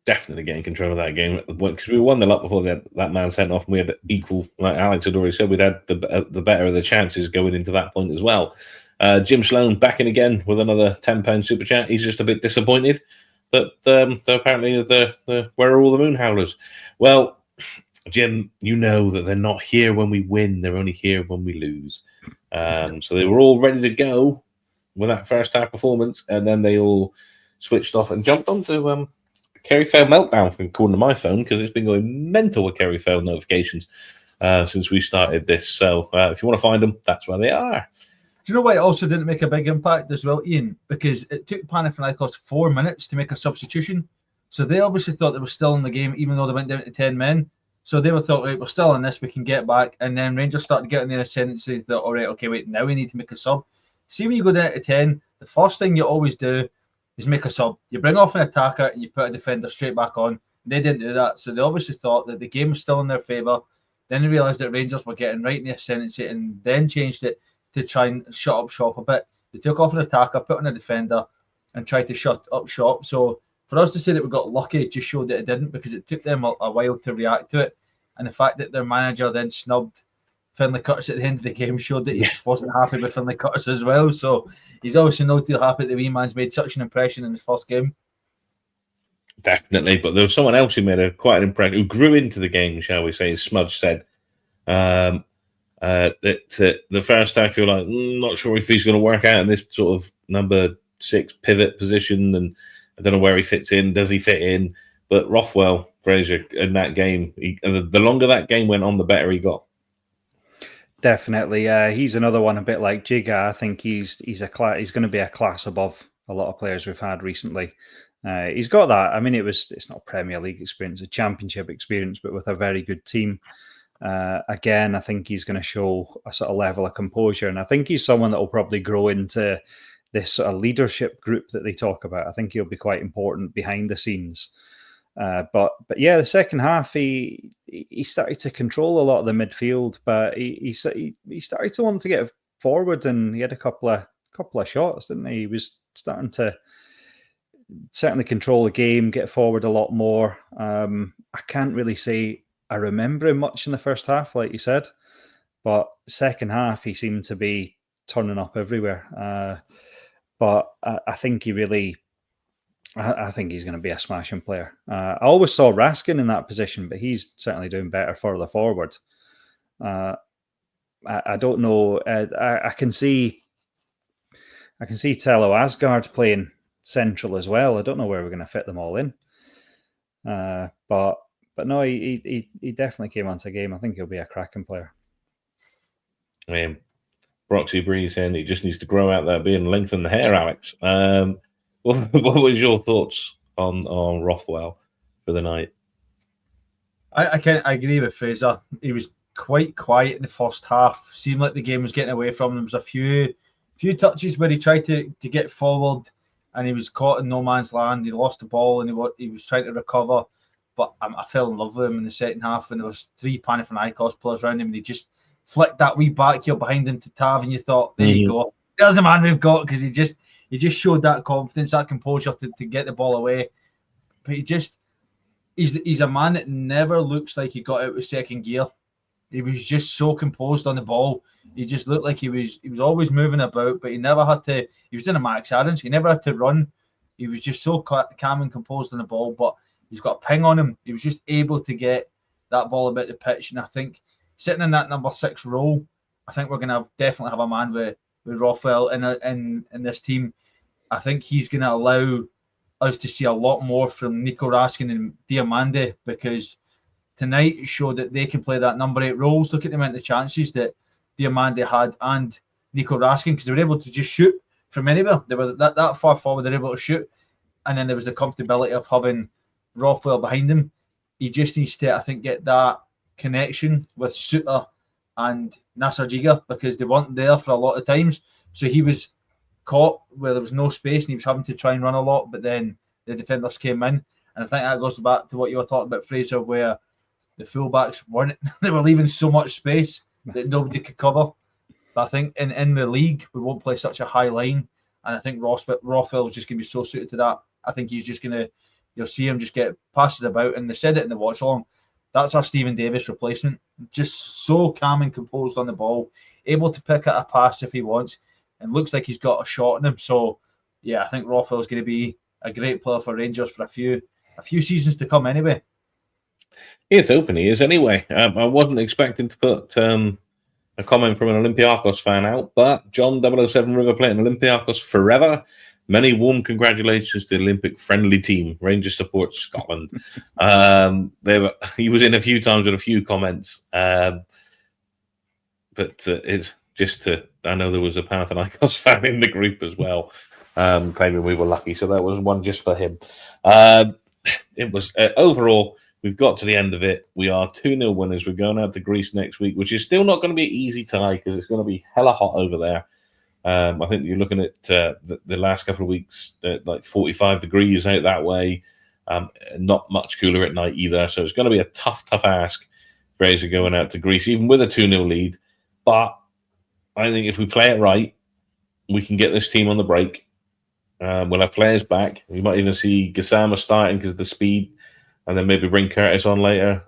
Definitely getting control of that game, because we won the lot before that man sent off, and we had equal, like Alex had already said, we'd had the better of the chances going into that point as well. Jim Sloan back in again with another £10 super chat. He's just a bit disappointed that apparently where are all the moon howlers? Well, Jim, you know that they're not here when we win; they're only here when we lose. So they were all ready to go with that first half performance, and then they all switched off and jumped onto Kerry Fail meltdown, according to my phone, because it's been going mental with Kerry Fail notifications since we started this. So if you want to find them, that's where they are. Do you know why it also didn't make a big impact as well, Iain? Because it took Panathinaikos 4 minutes to make a substitution. So they obviously thought they were still in the game, even though they went down to 10 men. So they were thought, right, we're still in this, we can get back. And then Rangers started getting their ascendancy. They thought, all right, okay, wait, now we need to make a sub. See, when you go down to 10, the first thing you always do is make a sub. You bring off an attacker and you put a defender straight back on. They didn't do that. So they obviously thought that the game was still in their favour. Then they realised that Rangers were getting right in the ascendancy, and then changed it to try and shut up shop a bit. They took off an attacker, put on a defender, and tried to shut up shop. So for us to say that we got lucky just showed that it didn't, because it took them a while to react to it. And the fact that their manager then snubbed Finlay Curtis at the end of the game showed that he just wasn't happy with Finlay Curtis as well. So he's obviously not too happy that the wee man's made such an impression in his first game. Definitely, but there was someone else who made quite an impression, who grew into the game, shall we say, as Smudge said. That the first half, you're like, not sure if he's going to work out in this sort of number 6 pivot position, and I don't know where he fits in. Does he fit in? But Rothwell, Fraser, in that game, the longer that game went on, the better he got. Definitely, he's another one a bit like Jiga. I think he's going to be a class above a lot of players we've had recently. He's got that. I mean, it's not Premier League experience, a Championship experience, but with a very good team. Again, I think he's going to show a sort of level of composure, and I think he's someone that will probably grow into this sort of leadership group that they talk about. I think he'll be quite important behind the scenes. But yeah, the second half he started to control a lot of the midfield, but he started to want to get forward, and he had a couple of shots, didn't he? He was starting to certainly control the game, get forward a lot more. I can't really say I remember him much in the first half, like you said, but second half he seemed to be turning up everywhere. But I think I think he's going to be a smashing player. I always saw Raskin in that position, but he's certainly doing better further forward. I don't know. I can see Tello Asgard playing central as well. I don't know where we're going to fit them all in. But no, he definitely came onto the game. I think he'll be a cracking player. I mean, Broxy Bree saying he just needs to grow out that beard and lengthen the hair, Alex. What was your thoughts on Rothwell for the night? I agree with Fraser. He was quite quiet in the first half. Seemed like the game was getting away from him. There was a few touches where he tried to get forward and he was caught in no man's land. He lost the ball and he was trying to recover. But I fell in love with him in the second half when there was 3 Panathinaikos players around him and he just flicked that wee back heel behind him to Tav and you thought, there you go. There's the man we've got, because he just showed that confidence, that composure to get the ball away. But he's a man that never looks like he got out of second gear. He was just so composed on the ball. He just looked like he was always moving about, but he never had to. He was in a Max Aarons. He never had to run. He was just so calm and composed on the ball, but he's got a ping on him. He was just able to get that ball about the pitch. And I think sitting in that number 6 role, I think we're going to definitely have a man with Rothwell in this team. I think he's going to allow us to see a lot more from Nico Raskin and Diamande, because tonight showed that they can play that number 8 roles. Look at the amount of chances that Diamande had and Nico Raskin, because they were able to just shoot from anywhere. They were that far forward, they're able to shoot. And then there was the comfortability of having Rothwell behind him. He just needs to, I think, get that connection with Suter and Nasser Jiga, because they weren't there for a lot of times. So he was caught where there was no space and he was having to try and run a lot, but then the defenders came in. And I think that goes back to what you were talking about, Fraser, where the fullbacks weren't, they were leaving so much space that nobody could cover. But I think in the league, we won't play such a high line. And I think Rothwell is just going to be so suited to that. I think he's just going to, you'll see him just get passes about. And they said it in the watch along. That's our Stephen Davis replacement. Just so calm and composed on the ball, able to pick out a pass if he wants, and looks like he's got a shot in him. So, yeah, I think Rothwell's going to be a great player for Rangers for a few seasons to come anyway. It's open, he is anyway. I wasn't expecting to put a comment from an Olympiacos fan out, but John 007 River Plate and Olympiacos forever. Many warm congratulations to the Olympic-friendly team. Rangers support Scotland. He was in a few times with a few comments, but it's just to. I know there was a Panathinaikos fan in the group as well, claiming we were lucky. So that was one just for him. It was overall. We've got to the end of it. We are 2-0 winners. We're going out to Greece next week, which is still not going to be an easy tie because it's going to be hella hot over there. I think you're looking at the last couple of weeks, like 45 degrees out that way. Not much cooler at night either. So it's going to be a tough ask for Fraser going out to Greece, even with a 2-0 lead. But I think if we play it right, we can get this team on the break. We'll have players back. We might even see Gassama starting because of the speed, and then maybe bring Curtis on later.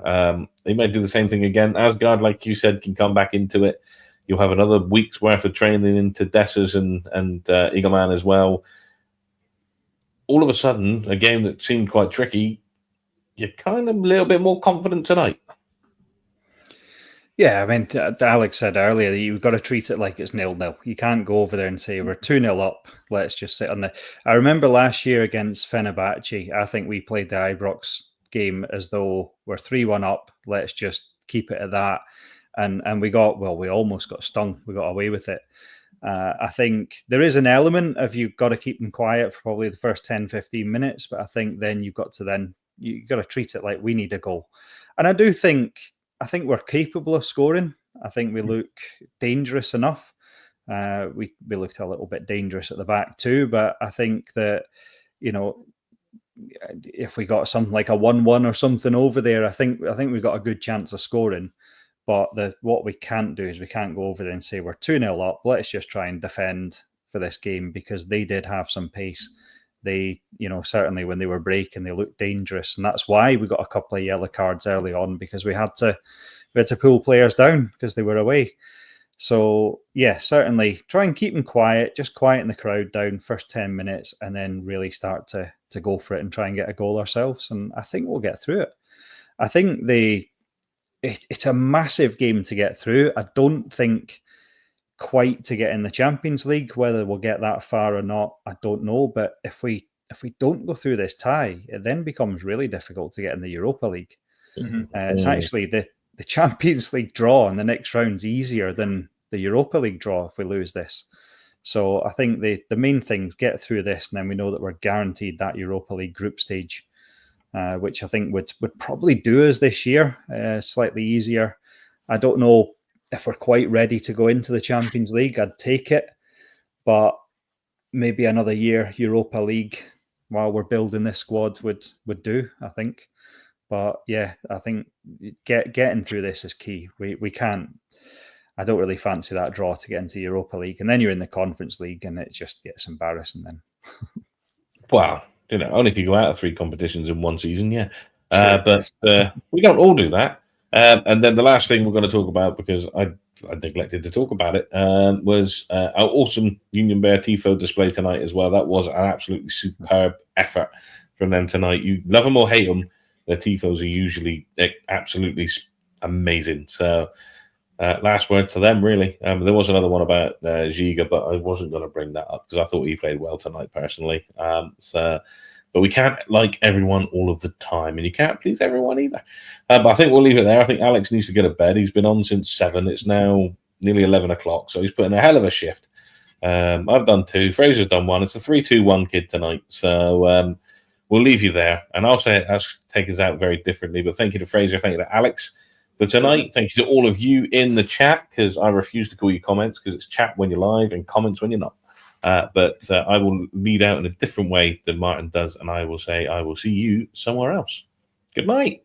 They might do the same thing again. Asgard, like you said, can come back into it. You'll have another week's worth of training into Dessers and Eagleman as well. All of a sudden, a game that seemed quite tricky, you're kind of a little bit more confident tonight. Yeah, I mean, Alex said earlier that you've got to treat it like it's 0-0. You can't go over there and say, we're 2-0 up, let's just sit on the... I remember last year against Fenerbahce, I think we played the Ibrox game as though we're 3-1 up, let's just keep it at that. And we almost got stung. We got away with it. I think there is an element of you've got to keep them quiet for probably the first 10, 15 minutes, but I think then you've got to treat it like we need a goal. And I think we're capable of scoring. I think we look dangerous enough. We looked a little bit dangerous at the back too, but I think that, if we got something like a 1-1 or something over there, I think we've got a good chance of scoring. But what we can't do is we can't go over there and say we're 2-0 up. Let's just try and defend for this game, because they did have some pace. They, certainly when they were breaking, they looked dangerous, and that's why we got a couple of yellow cards early on, because we had to pull players down because they were away. So yeah, certainly try and keep them quiet, just quieten the crowd down first 10 minutes, and then really start to go for it and try and get a goal ourselves. And I think we'll get through it. I think it's a massive game to get through. I don't think quite to get in the Champions League. Whether we'll get that far or not, I don't know. But if we don't go through this tie, it then becomes really difficult to get in the Europa League. It's actually the Champions League draw in the next round's easier than the Europa League draw if we lose this. So I think the main thing is get through this, and then we know that we're guaranteed that Europa League group stage, which I think would probably do us this year, slightly easier. I don't know if we're quite ready to go into the Champions League. I'd take it, but maybe another year Europa League while we're building this squad would do, I think. But yeah, I think getting through this is key. We can't. I don't really fancy that draw to get into Europa League, and then you're in the Conference League, and it just gets embarrassing then. Well, only if you go out of 3 competitions in one season, yeah. But we don't all do that. And then the last thing we're going to talk about, because I neglected to talk about it, was our awesome Union Bear Tifo display tonight as well. That was an absolutely superb effort from them tonight. You love them or hate them, their Tifos are usually absolutely amazing. So last word to them, really. There was another one about Giga, but I wasn't going to bring that up because I thought he played well tonight personally. But we can't like everyone all of the time, and you can't please everyone either. But I think we'll leave it there. I think Alex needs to go to bed. He's been on since 7. It's now nearly 11 o'clock, so he's put in a hell of a shift. I've done 2. Fraser's done 1. It's a 3-2-1 kid tonight. So we'll leave you there. And I'll take us out very differently. But thank you to Fraser. Thank you to Alex for tonight. Thank you to all of you in the chat, because I refuse to call you comments, because it's chat when you're live and comments when you're not. But I will lead out in a different way than Martin does, and I will say I will see you somewhere else. Good night.